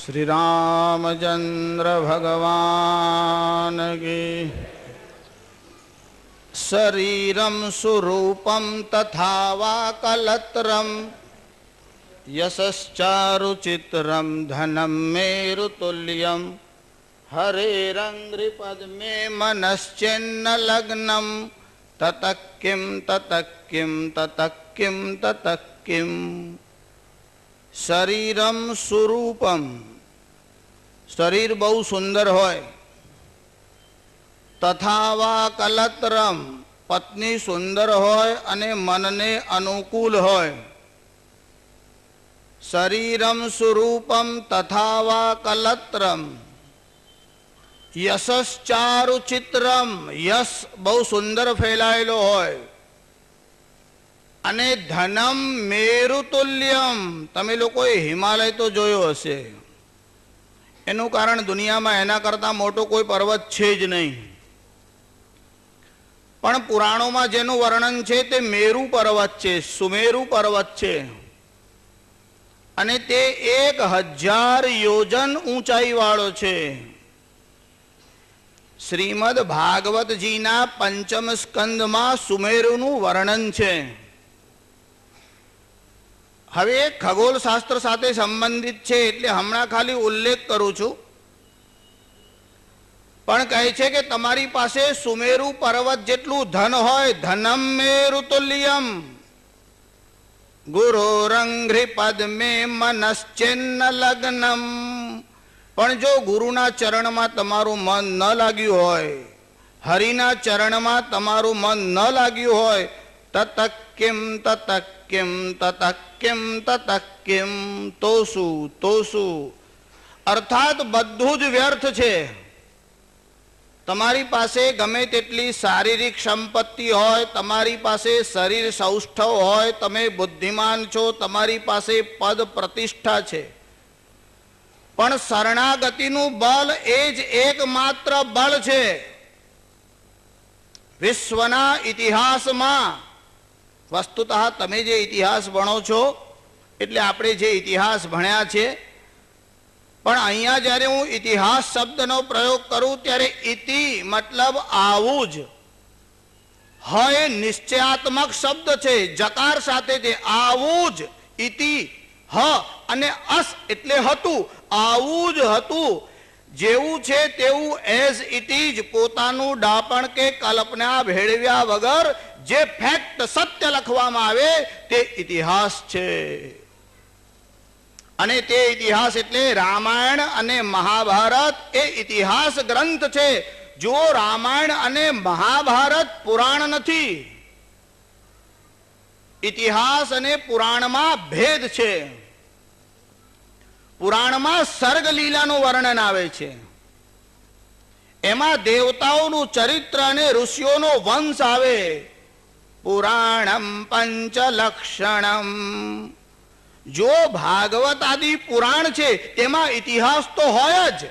श्री रामचंद्र भगवान की। शरीरम सुरूपम तथा वा कलत्रम यशश्चारुचित्रम धनम मेरुतुल्यम हरेरंघ्रिपद में मनश्चिन्न लग्नम ततक्किम ततक्किम ततक्किम ततक्किम। शरीरम सुरूपम, शरीर बहु सुंदर होय। तथा वा कलत्रम, पत्नी सुंदर होय अने मनने अनुकूल होय। शरीरम सुरूपम तथा वा कलत्रम यशश्चारुचित्रम, यश बहु सुंदर फैलायेलो होय अने धनम मेरुतुल्यम, तमे लोकोए हिमालय तो जोयो हशे, एनु कारण दुनियामां एना करता मोटो कोई पर्वत छे ज नहीं। पण पुराणोमां जेनुं वर्णन छे ते मेरु पर्वत छे, सुमेरु पर्वत छे अने ते 1000 योजन ऊंचाई वाळो छे। श्रीमद भागवत जीना पंचम स्कंदमां सुमेरुनुं वर्णन छे। हवे खगोल शास्त्र साथे संबंधित छे एटले हमणां खाली उल्लेख करूं छुं। पण कहे छे के तमारी पासे सुमेरु पर्वत जेटलुं धन होय, धनम मेरुतुल्यम गुरुरंघ्रिपद में मनश्चिन्न लग्नम। पण जो गुरुना चरणमां तमारुं मन न लाग्युं होय, हरिना चरणमां तमारुं मन न लाग्युं होय, ततक्किम ततक्किम ततक्किम ततक्किम, तोसु तोसु, अर्थात बधुं ज व्यर्थ छे। तमारी पासे गमे तेटली शारीरिक संपत्ति होय, तमारी पासे शरीर सौष्ठव होय, तमे बुद्धिमान छो, तमारी पासे पद प्रतिष्ठा छे, पण शरणागतिनुं बल ए ज एकमात्र बल छे। विश्वना इतिहासमां वस्तुतः तमे जे इतिहास भणो छो एटले आपणे जे इतिहास भण्या छे, पण अहींया ज्यारे हूँ इतिहास शब्दनो प्रयोग करूं त्यारे इति मतलब आवुं ज, ह ए निश्चयात्मक शब्द छे, जकार साथे जे आवुं ज, इति ह अने अस एटले हतुं, आवुं ज हतुं, जेवुं छे तेवुं एज इट इज, पोतानुं डापण के कल्पना भेळव्या वगर जे फैक्ट सत्य लखवामां आवे ते इतिहास छे। अने ते इतिहास एटले रामायण अने महाभारत ए इतिहास ग्रंथ छे। जो रामायण अने महाभारत पुराण नथी, इतिहास अने पुराणमां भेद छे। पुराणमां सर्ग लीलानुं वर्णन आवे छे, एमां देवताओनुं चरित्र अने ऋषिओनो वंश आवे। पुराणम पंचलक्षणम, जो भागवत आदि पुराण छे तेमां इतिहास तो होय ज,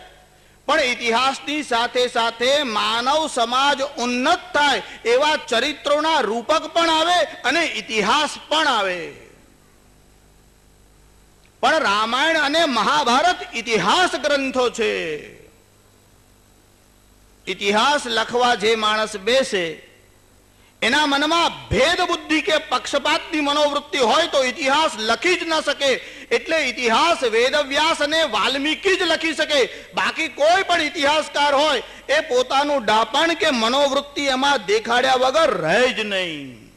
पण इतिहासनी साथे साथे मानव समाज उन्नत थाय एवा चरित्रोना रूपक पण आवे अने इतिहास पण आवे। पण रामायण अने महाभारत इतिहास ग्रंथो छे। इतिहास लखवा जे माणस बेसे एना मनमा भेद बुद्धि के पक्षपातनी मनोवृत्ति होय तो इतिहास लखी ज न सके। एटले इतिहास वेदव्यास अने वाल्मीकि ज लखी सके, बाकी कोई पण इतिहासकार होय ए पोतानुं डापण के मनोवृत्ति एमां देखाड्या वगर रहे ज नहीं।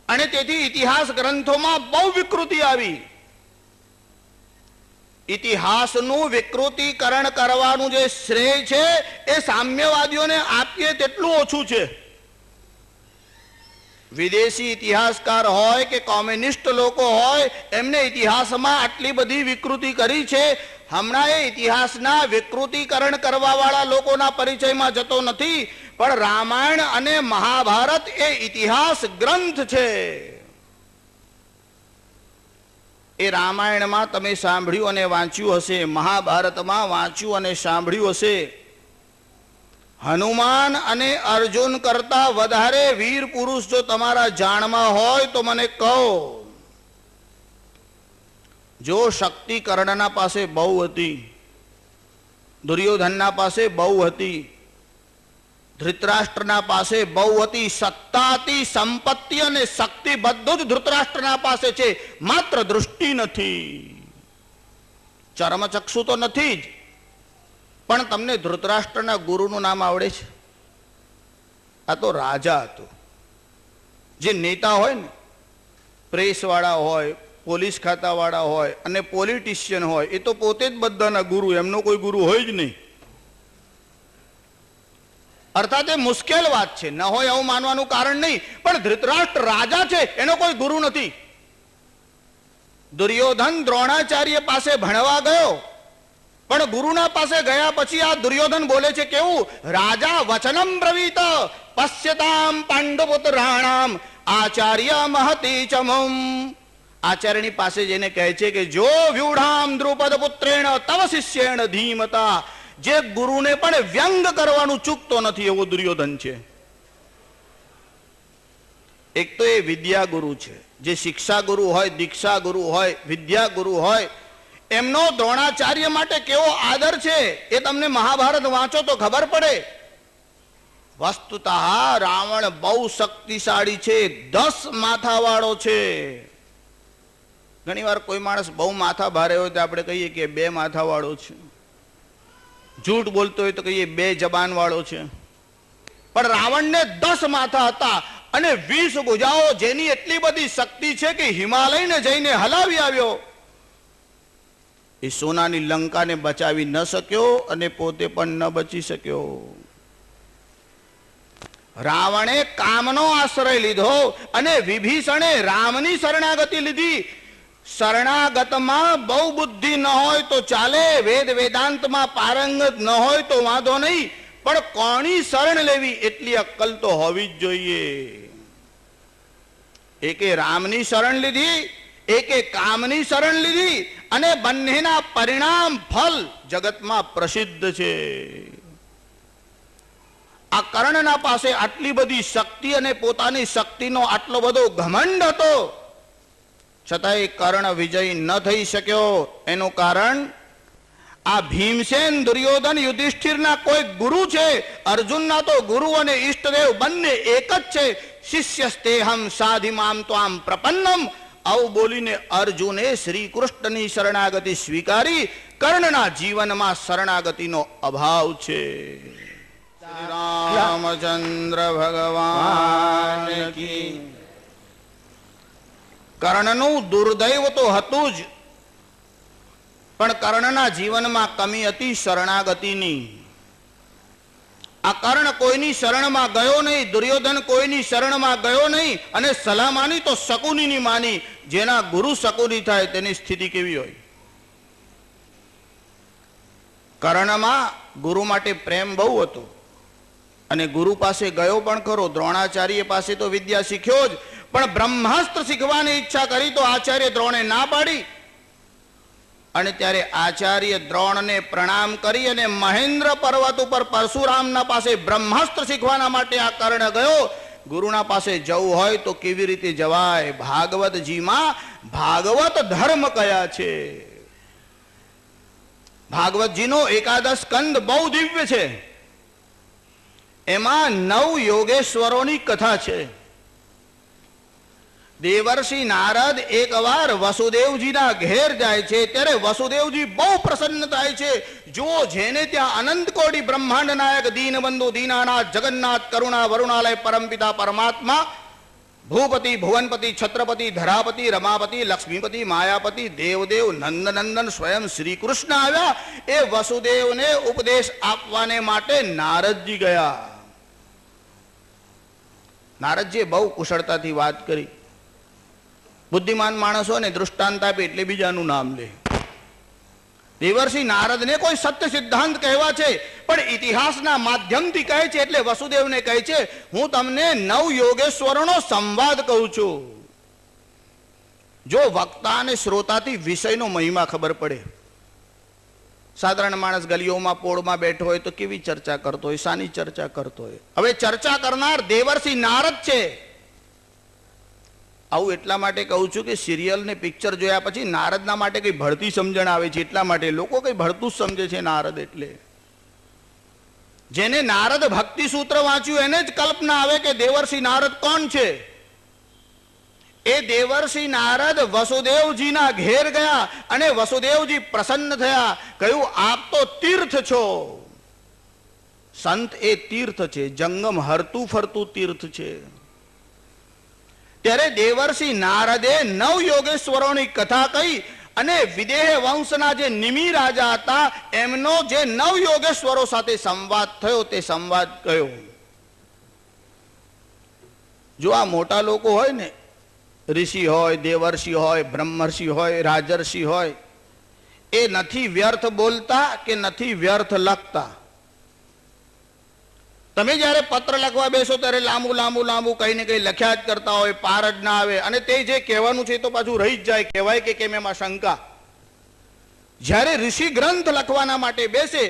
अने तेथी इतिहास ग्रंथोमां बहु विकृति आवी। इतिहासनुं विकृतीकरण करवानुं जे श्रेय छे ए साम्यवादीओने आपीए तेटલું ઓછું છે। विदेशी इतिहासकार होय के कम्युनिस्ट लोको होय एमने इतिहासमां आटली बधी विकृति करी छे। हमणा ए इतिहासना विकृतीकरण करवावाळा लोकोना परिचयमां जतो नथी, पण रामायण अने महाभारत ए इतिहास ग्रंथ छे। ए रामायण में तमे सांभळ्युं अने वांच्युं हशे, महाभारत में वांच्युं अने सांभळ्युं हशे। हनुमान अने अर्जुन करता वधारे वीर पुरुष जो तमारा जाणमां होय तो मने कहो। જો શક્તિ કર્ણના પાસે બહુ હતી, દુર્યોધનના પાસે બહુ હતી, ધૃતરાષ્ટ્રના પાસે બહુ હતી, સત્તા હતી, સંપત્તિ અને શક્તિ બધું જ ધૃતરાષ્ટ્રના પાસે છે, માત્ર દૃષ્ટિ નથી, ચર્મચક્ષુ તો નથી જ. પણ તમને ધૃતરાષ્ટ્રના ગુરુનું નામ આવડે છે? આ તો રાજા હતો. જે નેતા હોય ને, પ્રેસ વાળા હોય, પોલીસ ખાતા વાળા હોય અને પોલિટિશિયન હોય, એ તો પોતે જ બધાના ગુરુ, એમનો કોઈ ગુરુ હોય જ નહીં. અર્થાત એ મુશ્કેલ વાત છે, ન હોય એવું માનવાનું કારણ નહીં, પણ ધૃતરાષ્ટ્ર રાજા છે, એનો કોઈ ગુરુ નથી. દુર્યોધન દ્રોણાચાર્ય પાસે ભણવા ગયો, પણ ગુરુના પાસે ગયા પછી આ દુર્યોધન બોલે છે કેવું? રાજા વચનમ બ્રવીત પશ્યતામ પાંડુપુત્રાણામ આચાર્ય મહતી ચમમ. આચાર્યની પાસે જઈને કહે છે કે જો વ્યુઢામ દ્રુપદ પુત્રેણ તવ શિષ્યેણ ધીમતા. જે ગુરુને પણ વ્યંગ કરવાનું ચૂકતો નથી એવો દુર્યોધન છે. એક તો એ વિદ્યા ગુરુ છે, જે શિક્ષા ગુરુ હોય, દીક્ષા ગુરુ હોય, વિદ્યા ગુરુ હોય, એમનો દ્રોણાચાર્ય માટે કેવો આદર છે એ તમને મહાભારત વાંચો તો ખબર પડે. વસ્તુતઃ રાવણ બહુ શક્તિશાળી છે, 10 માથાવાળો છે. ઘણી વાર કોઈ માણસ બહુ માથા ભારે હોય તો આપણે કહીએ કે 2 માથાવાળો છે, જૂઠ બોલતો હોય તો કહીએ 2 જબાન વાળો છે. પણ રાવણને 10 માથા હતા અને 20 ભુજાઓ, જેની એટલી બધી શક્તિ છે કે હિમાલયને જઈને હલાવી આવ્યો. એ સોનાની લંકાને બચાવી ન શક્યો અને પોતે પણ ન બચી શક્યો. રાવણે કામનો આશ્રય લીધો અને વિભીષણે રામની શરણાગતિ લીધી. શરણાગતમાં બહુ બુદ્ધિ ન હોય તો ચાલે, વેદ વેદાંતમાં પારંગત ન હોય તો વાંધો નહીં, પણ કોની શરણ લેવી એટલી અક્કલ તો હોવી જ જોઈએ. એકે રામની શરણ લીધી, એકે કામની શરણ લીધી, અને બંનેના પરિણામ ફલ જગતમાં પ્રસિદ્ધ છે. આ કર્ણના પાસે આટલી બધી શક્તિ અને પોતાની શક્તિનો આટલો બધો ઘમંડ હતો, છતાંય કર્ણ વિજય ન થઈ શક્યો. એનું કારણ આ ભીમસેન, દુર્યોધન, યુધિષ્ઠિરના કોઈ ગુરુ છે? અર્જુનના તો ગુરુ અને ઈષ્ટદેવ બંને એક જ છે. શિષ્યસ્તેહમ સાધિમામ ત્વામ પ્રપન્નમ. આવું બોલીને અર્જુને શ્રી કૃષ્ણની શરણાગતિ સ્વીકારી. કર્ણના જીવનમાં શરણાગતિનો અભાવ છે. શ્રી રામચંદ્ર ભગવાન કી. કર્ણનું દુર્દૈવ તો હતું જ, પણ કર્ણના જીવનમાં કમી હતી શરણાગતિની. આ કર્ણ કોઈની શરણમાં ગયો નહીં, દુર્યોધન કોઈની શરણમાં ગયો નહીં, અને સલાહ માની તો શકુનીની માની. જેના ગુરુ શકુની થાય તેની સ્થિતિ કેવી હોય? કર્ણમાં ગુરુ માટે પ્રેમ બહુ હતો અને ગુરુ પાસે ગયો પણ ખરો. દ્રોણાચાર્ય પાસે તો વિદ્યા શીખ્યો જ, પણ બ્રહ્માસ્ત્ર શીખવાની ઈચ્છા કરી તો આચાર્ય દ્રોણે ના પાડી. અને ત્યારે આચાર્ય દ્રોણને પ્રણામ કરી અને મહેન્દ્ર પર્વત ઉપર પરશુરામના પાસે બ્રહ્માસ્ત્ર શીખવાના માટે આ કર્ણ ગયો. ગુરુના પાસે જવું હોય તો કેવી રીતે જવાય? ભાગવતજીમાં ભાગવત ધર્મ કયા છે. ભાગવતજીનો 11 સ્કંદ બહુ દિવ્ય છે. એમાં 9 યોગેશ્વરોની કથા છે. દેવર્ષિ નારદ એકવાર વસુદેવજીના ઘેર જાય છે, ત્યારે વસુદેવજી બહુ પ્રસન્ન થાય છે. જો જેને ત્યાં અનંત કોટી બ્રહ્માંડ નાયક, દીનબંધુ, દીનાનાથ, જગન્નાથ, કરુણા, વરુણાલય, પરમપિતા પરમાત્મા, ભૂપતિ, ભુવનપતિ, છત્રપતિ, ધરાપતિ, રમાપતિ, લક્ષ્મીપતિ, માયાપતિ, દેવદેવ, નંદનંદન સ્વયં શ્રી કૃષ્ણ આવ્યા. એ વસુદેવને ઉપદેશ આપવાને માટે નારદજી ગયા. નારદજીએ બહુ કુશળતાથી વાત કરી. બુદ્ધિમાન માણસોને દૃષ્ટાંત આપે એટલે બીજાનું નામ લે. દેવર્ષિ નારદને કોઈ સત્ય સિદ્ધાંત કહેવા છે, પણ ઇતિહાસના માધ્યમથી કહે છે. એટલે વસુદેવને કહે છે, હું તમને 9 યોગેશ્વરોનો સંવાદ કહું છું. જો વક્તા અને શ્રોતાથી વિષયનો મહિમા ખબર પડે. સાધારણ માણસ ગલીઓમાં પોળમાં બેઠો હોય તો કેવી ચર્ચા કરતો હોય, શાની ચર્ચા કરતો હોય? હવે ચર્ચા કરનાર દેવર્ષિ નારદ છે. આવું એટલા માટે કહું છું કે સિરિયલ ને પિક્ચર જોયા પછી નારદના માટે કઈ ભળતી સમજણ આવે છે, એટલા માટે લોકો કઈ ભળતું જ સમજે છે નારદ એટલે. જેને નારદ ભક્તિ સૂત્ર વાંચ્યું એને જ કલ્પના આવે કે દેવર્ષિ નારદ કોણ છે. એ દેવર્ષિ નારદ વસુદેવજીના ઘેર ગયા અને વસુદેવજી પ્રસન્ન થયા, કહ્યું આપ તો તીર્થ છો. સંત એ તીર્થ છે, જંગમ હરતું ફરતું તીર્થ છે. ત્યારે દેવર્ષિ નારદે નવ યોગેશ્વરોની કથા કહી અને વિદેહ વંશના જે નિમિ રાજા હતા એમનો જે નવ યોગેશ્વરો સાથે સંવાદ થયો તે સંવાદ કયો. જો આ મોટા લોકો હોય ને, ઋષિ હોય, દેવર્ષિ હોય, બ્રહ્મર્ષિ હોય, રાજર્ષિ હોય, એ નથી વ્યર્થ બોલતા કે નથી વ્યર્થ લખતા. તમે જ્યારે પત્ર લખવા બેસો ત્યારે લાંબુ લાંબુ લાંબુ કઈ ને કઈ લખ્યા જ કરતા હોય, પાર જ ના આવે, અને તે જે કહેવાનું છે તો પાછું રહી જ જાય, કહેવાય કે કેમ એમાં શંકા. જ્યારે ઋષિ ગ્રંથ લખવાના માટે બેસે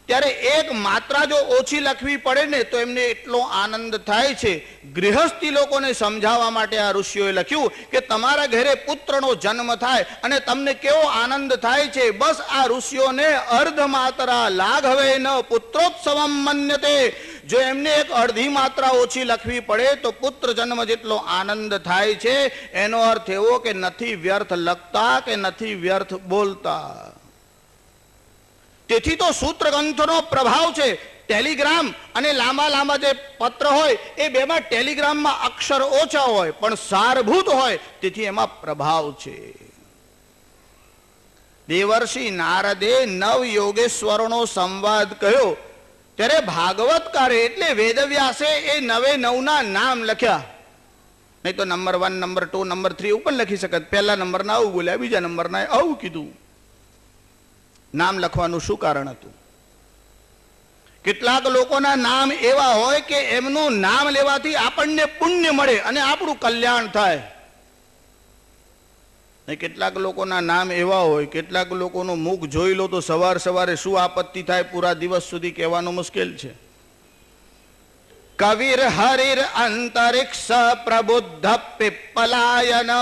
ત્યારે એક માત્રા જો ઓછી લખવી પડે ને તો એમને એટલો આનંદ થાય છે. ગૃહસ્થી લોકોને સમજાવવા માટે આ ઋષિઓએ લખ્યું કે તમારા ઘરે પુત્રનો જન્મ થાય અને તમને કેવો આનંદ થાય છે. બસ આ ઋષિઓને અર્ધ માત્રા લાઘવે ન પુત્રોત્સવમ મન્યતે, જો એમને એક અડધી માત્રા ઓછી લખવી પડે તો પુત્ર જન્મ જેટલો આનંદ થાય છે. એનો અર્થ એવો કે નથી વ્યર્થ લખતા કે નથી વ્યર્થ બોલતા. તેથી તો સૂત્ર ગ્રંથોનો પ્રભાવ છે. ટેલિગ્રામ અને લાંબા લાંબા જે પત્ર હોય એ બેમાં ટેલિગ્રામમાં અક્ષર ઓછા હોય પણ સારભૂત હોય, તેથી એમાં પ્રભાવ છે. દેવર્ષિ નારદે નવ યોગેશ્વરોનો સંવાદ કહ્યો ત્યારે ભાગવતકારે એટલે વેદવ્યાસે એ નવે નવના નામ લખ્યા. નહીં તો નંબર 1, નંબર 2, નંબર 3 ઉપર લખી શકત. પહેલા નંબરના આવું બોલ્યા, બીજા નંબરના આવું કીધું. નામ લખવાનું શું કારણ હતું? કેટલાક લોકોના નામ એવા હોય કે એમનું નામ લેવાથી આપણને પુણ્ય મળે અને આપણું કલ્યાણ થાય. કેટલાક લોકોના નામ એવા હોય, કેટલાક લોકોનું મુખ જોઈ લો તો સવાર સવારે શું આપત્તિ થાય પૂરા દિવસ સુધી કહેવાનું મુશ્કેલ છે. કવિર હરિર અંતરિક્ષ પ્રબુદ્ધ પિપ્પલાયન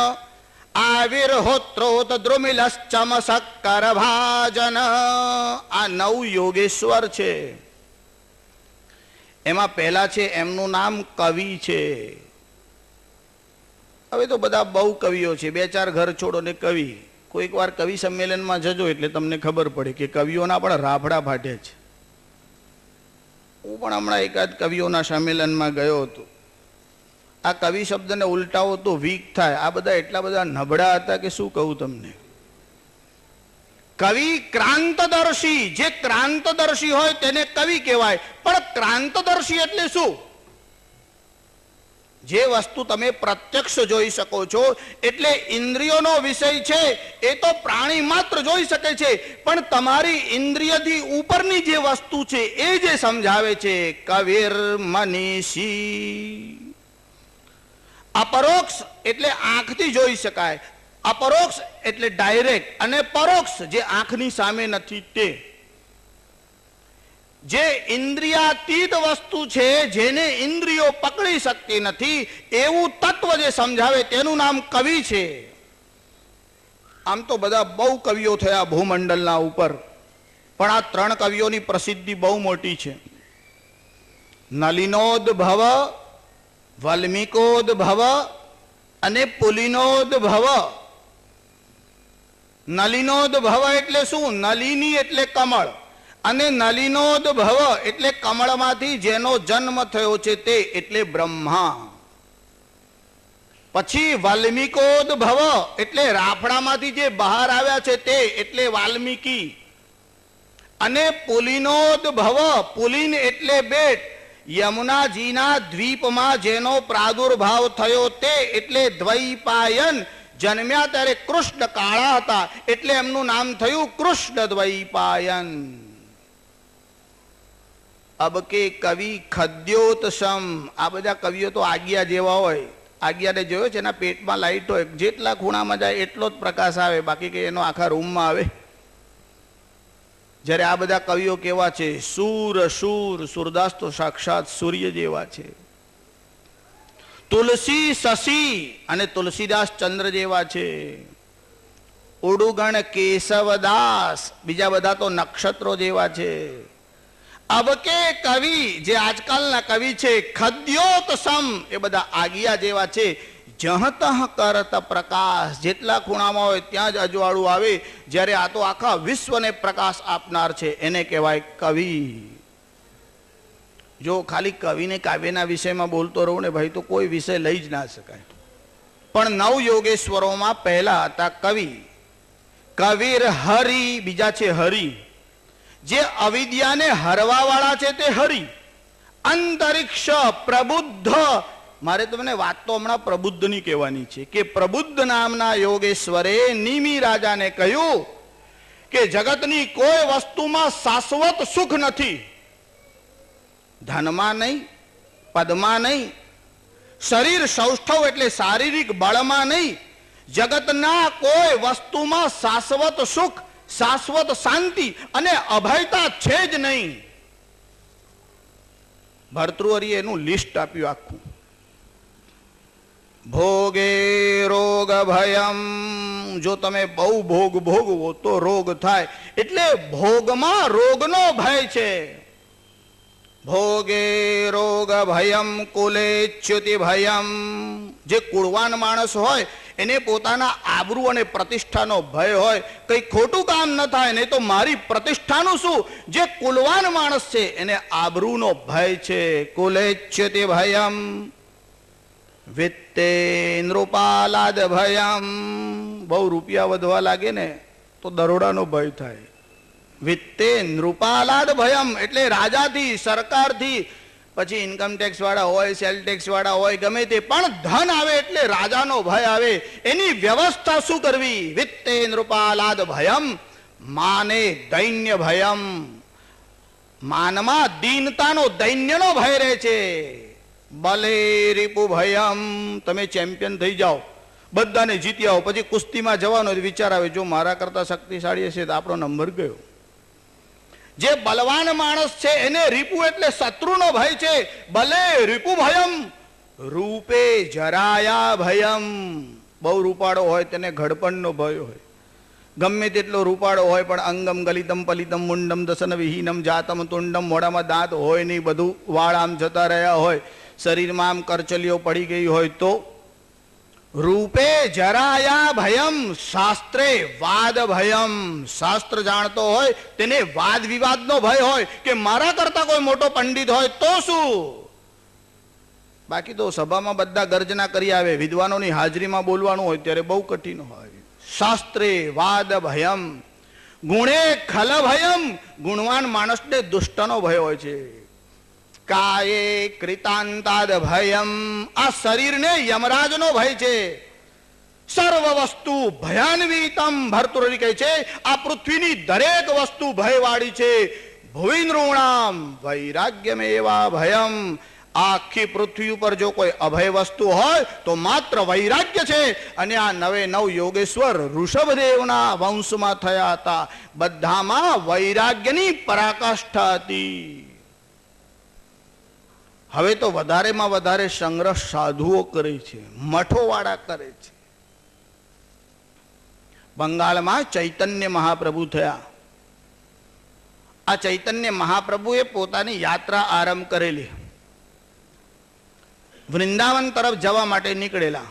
આવિર્હોત્રોત દ્રુમિલશ્ચમ શક્કર ભાજન. આ નવ યોગેશ્વર છે. એમાં પહેલા છે એમનું નામ કવિ છે. હવે તો બધા બહુ કવિઓ છે, 2-4 ઘર છોડો ને કવિ. કોઈક વાર કવિ સંમેલનમાં જજો એટલે તમને ખબર પડે કે કવિઓના પણ રાફડા ફાટે છે. હું પણ હમણાં એકાદ કવિઓના સંમેલનમાં ગયો હતો. આ કવિ શબ્દને ઉલટાવો તો વીક થાય. આ બધા એટલા બધા નબળા હતા કે શું કહું તમને. કવિ ક્રાંતદર્શી, જે ક્રાંતદર્શી હોય તેને કવિ કહેવાય. પણ ક્રાંતદર્શી એટલે શું? જે વસ્તુ તમે પ્રત્યક્ષ જોઈ શકો છો, એટલે ઇન્દ્રિયોનો વિષય છે એ તો પ્રાણી માત્ર જોઈ શકે છે, પણ તમારી ઇન્દ્રિયથી ઉપરની જે વસ્તુ છે એ જે સમજાવે છે. કવિર મનીષી. અપરોક્ષ એટલે આંખથી જોઈ શકાય, અપરોક્ષ એટલે ડાયરેક્ટ, અને પરોક્ષ જે આંખની સામે નથી તે. જે ઇન્દ્રિયાતીત વસ્તુ છે, જેને ઇન્દ્રિયો પકડી શકતી નથી, એવું તત્વ જે સમજાવે તેનું નામ કવિ છે. આમ તો બધા બહુ કવિઓ થયા ભૂમંડળના ઉપર, પણ આ 3 કવિઓની પ્રસિદ્ધિ બહુ મોટી છે. નલિનોદ્ભવ, વાલ્મીકોદ્ભવ અને પુલિનોદ્ભવ. નલિનોદ્ભવ એટલે શું? નલિની એટલે કમળ, અને નલિનોદ્ભવ એટલે કમળમાંથી જેનો જન્મ થયો છે તે, એટલે બ્રહ્મા. પછી વાલ્મીકોદ્ભવ એટલે રાફડામાંથી જે બહાર આવ્યા છે તે, એટલે વાલ્મીકી. અને પુલિનોદ્ભવ, પુલિન એટલે બેટ, યમુનાજીના દ્વીપમાં જેનો પ્રાદુર્ભાવ થયો તે, એટલે દ્વૈપાયન. જન્મ્યા ત્યારે કૃષ્ણ કાળા હતા એટલે એમનું નામ થયું કૃષ્ણ દ્વૈપાયન. અબ કે કવિ ખદ્યોતસમ. આ બધા કવિઓ તો આજ્ઞા જેવા હોય. આજ્ઞાને જોયો છે, એના પેટમાં લાઈટ હોય, જેટલા ખૂણામાં જાય એટલો જ પ્રકાશ આવે, બાકી કે એનો આખા રૂમમાં આવે. જ્યારે આ બધા કવિઓ કેવા છે? સૂર. સૂરદાસ તો સાક્ષાત સૂર્ય જેવા છે. તુલસી શશી અને તુલસીદાસ ચંદ્ર જેવા છે. ઉડુગણ કેશવદાસ, બીજા બધા તો નક્ષત્રો જેવા છે. અબકે કવિ, જે આજકાલના કવિ છે, ખદ્યોતસમ, એ બધા આગિયા જેવા છે. જહતઃ કરત પ્રકાશ, જેટલા ખૂણામાં હોય ત્યાં જ અજવાળું આવે. જ્યારે આ તો આખા વિશ્વને પ્રકાશ આપનાર છે, એને કહેવાય કવિ. જો ખાલી કવિને કાવ્યના વિષયમાં બોલતો રહું ને ભાઈ, તો કોઈ વિષય લઈ જ ના શકાય. પણ નવ યોગેશ્વરોમાં પહેલા હતા કવિ. કવિર હરિ, બીજા છે હરિ. જે અવિદ્યાને હરવા વાળા છે તે હરિ. અંતરિક્ષ પ્રબુદ્ધ, મારે તમને વાત તો હમણાં પ્રબુદ્ધની કહેવાની છે કે પ્રબુદ્ધ નામના યોગેશ્વરે નિમિ રાજાને કહ્યું કે જગતની કોઈ વસ્તુમાં શાશ્વત સુખ નથી. ધનમાં નહીં, પદમાં નહીં, શરીર સૌષ્ઠવ એટલે શારીરિક બળમાં નહીં, જગતના કોઈ વસ્તુમાં શાશ્વત સુખ, શાશ્વત શાંતિ અને અભયતા છે જ નહીં. ભર્તૃહરિએ એનું લિસ્ટ આપ્યું આખું. ભોગે રોગ ભયમ, જો તમે બહુ ભોગ ભોગવો તો રોગ થાય, એટલે ભોગમાં રોગનો ભય છે. ભોગે રોગ ભયમ કુલે ચ્યુતિ ભયમ, જે કુળવાન માણસ હોય એને પોતાના આબરૂ અને પ્રતિષ્ઠાનો ભય હોય, કઈ ખોટું કામ ન થાય નહીં તો મારી પ્રતિષ્ઠાનું શું. જે કુલવાન માણસ છે એને આબરૂનો ભય છે. કુલેચ્યુતિ ભયમ વિત્તે નૃપાલાદ ભયમ, બહુ રૂપિયા વધવા લાગે ને તો દરોડાનો ભય થાય. વિત્તે નૃપાલાદ ભયમ એટલે રાજાથી, સરકારથી, પછી ઇન્કમ ટેક્સ વાળા હોય, સેલ ટેક્સ વાળા હોય, ગમે તે, પણ ધન આવે એટલે રાજાનો ભય આવે. એની વ્યવસ્થા શું કરવી. વિત્તે નૃપાલાદ ભયમ માને દૈન્ય ભયમ, માનમાં દીનતાનો, દૈન્યનો ભય રહે છે. બલે રીપુ ભયમ, તમે ચેમ્પિયન થઈ જાઓ, બધાને જીતી આવો, પછી કુસ્તીમાં જવાનો વિચાર આવે જો મારા કરતા શક્તિશાળી હશે તો આપણો નંબર ગયો. જે બલવાન માણસ છે એને રીપુ એટલે શત્રુનો ભય છે. બલે રીપુ ભયમ રૂપે જરાયા ભયમ, બહુ રૂપાળો હોય તેને ઘડપણનો ભય હોય. ગમે તેટલો રૂપાળો હોય પણ અંગમ ગલિતમ પલિતમ મુંડમ દસન વિહીનમ જાતમ તુંડમ, મોઢામાં દાંત હોય નહીં, બધું વાળ આમ જતા રહ્યા હોય, શરીરમાં આમ કરચલીઓ પડી ગઈ હોય તો રૂપે જરાયા ભયમ, શાસ્ત્રે વાદ ભયમ, શાસ્ત્ર જાણતો હોય તેને વાદ વિવાદનો ભય હોય કે મારા કરતા કોઈ મોટો પંડિત હોય તો શું. બાકી તો સભામાં બધા ગર્જના કરી આવે, વિદ્વાનોની હાજરીમાં બોલવાનું હોય ત્યારે બહુ કઠિન હોય. શાસ્ત્રે વાદ ભયમ, ગુણે ખલ ભયમ, ગુણવાન માણસને દુષ્ટનો ભય હોય છે. કાયે કૃતાંતાદ ભયમ, આ શરીરને યમરાજનો ભય છે. સર્વ વસ્તુ ભયાન્વિતમ, ભર્તૃહરિ કહે છે આ પૃથ્વીની દરેક વસ્તુ ભયવાળી છે. ભુવિ નૃણામ વૈરાગ્યમેવા ભયમ, આખી પૃથ્વી ઉપર જો કોઈ અભય વસ્તુ હોય તો માત્ર વૈરાગ્ય છે. અને આ નવે નવ યોગેશ્વર ઋષભદેવના વંશમાં થયા હતા, બધામાં વૈરાગ્યની પરાકાષ્ઠા હતી. હવે તો વધારેમાં વધારે સંગ્રહ સાધુઓ કરે છે, મઠોવાળા કરે છે. બંગાળમાં ચૈતન્ય મહાપ્રભુ થયા. આ ચૈતન્ય મહાપ્રભુએ પોતાની યાત્રા આરંભ કરેલી. વૃંદાવન તરફ જવા માટે નીકળેલા.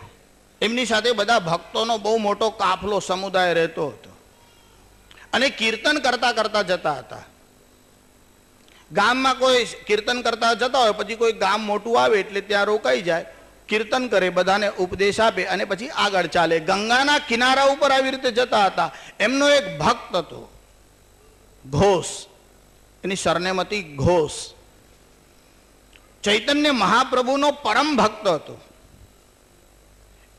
એમની સાથે બધા ભક્તોનો બહુ મોટો કાફલો, સમુદાય રહેતો હતો અને કીર્તન કરતા કરતા જતા હતા. ગામમાં કોઈ કીર્તન કરતા જતા હોય, પછી કોઈ ગામ મોટું આવે એટલે ત્યાં રોકાઈ જાય, કીર્તન કરે, બધાને ઉપદેશ આપે અને પછી આગળ ચાલે. ગંગાના કિનારા ઉપર આવી રીતે જતા હતા. એમનો એક ભક્ત હતો ઘોષ, એની સરનેમ હતી ઘોષ. ચૈતન્ય મહાપ્રભુનો પરમ ભક્ત હતો.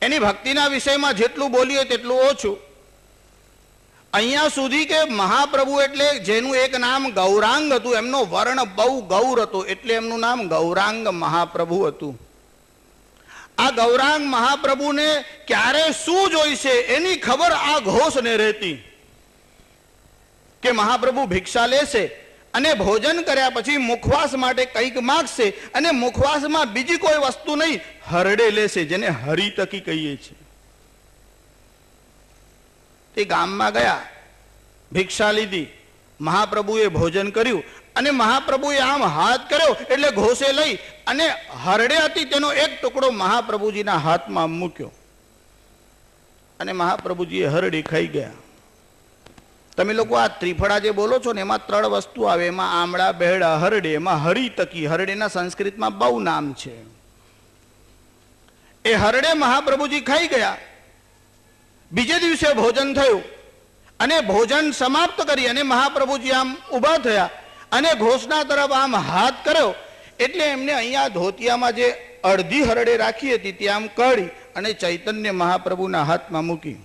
એની ભક્તિના વિષયમાં જેટલું બોલીએ તેટલું ઓછું. અહીંયા સુધી કે મહાપ્રભુ એટલે જેનું એક નામ ગૌરાંગ હતું, એમનો વર્ણ બહુ ગૌર હતો એટલે એમનું નામ ગૌરાંગ મહાપ્રભુ હતું. આ ગૌરાંગ મહાપ્રભુને ક્યારે શું જોઈશે એની ખબર આ ઘોષને રહેતી. કે મહાપ્રભુ ભિક્ષા લેશે અને ભોજન કર્યા પછી મુખવાસ માટે કંઈક માગશે અને મુખવાસમાં બીજી કોઈ વસ્તુ નહીં, હરડે લેશે, જેને હરિતકી કહીએ છીએ. તે ગામમાં ગયા, ભિક્ષા લીધી, મહાપ્રભુએ ભોજન કર્યું અને મહાપ્રભુએ આમ હાથ કર્યો એટલે ઘોષે લઈ અને હરડે હતી તેનો એક ટુકડો મહાપ્રભુજીના હાથમાં મૂક્યો અને મહાપ્રભુજીએ હરડી ખાઈ ગયા. તમે લોકો આ ત્રિફળા જે બોલો છો ને એમાં 3 વસ્તુ આવે, એમાં આમળા, બેહડા, હરડે, એમાં હરિતકી. હરડેના સંસ્કૃતમાં બહુ નામ છે. એ હરડે મહાપ્રભુજી ખાઈ ગયા. બીજે દિવસે ભોજન થયું અને ભોજન સમાપ્ત કરી અને મહાપ્રભુજી આમ ઊભા થયા અને ઘોષના તરફ આમ હાથ કર્યો એટલે એમને અહીંયા ધોતિયામાં જે અડધી હરડે રાખી હતી તે આમ કાઢી અને ચૈતન્ય મહાપ્રભુના હાથમાં મૂકી.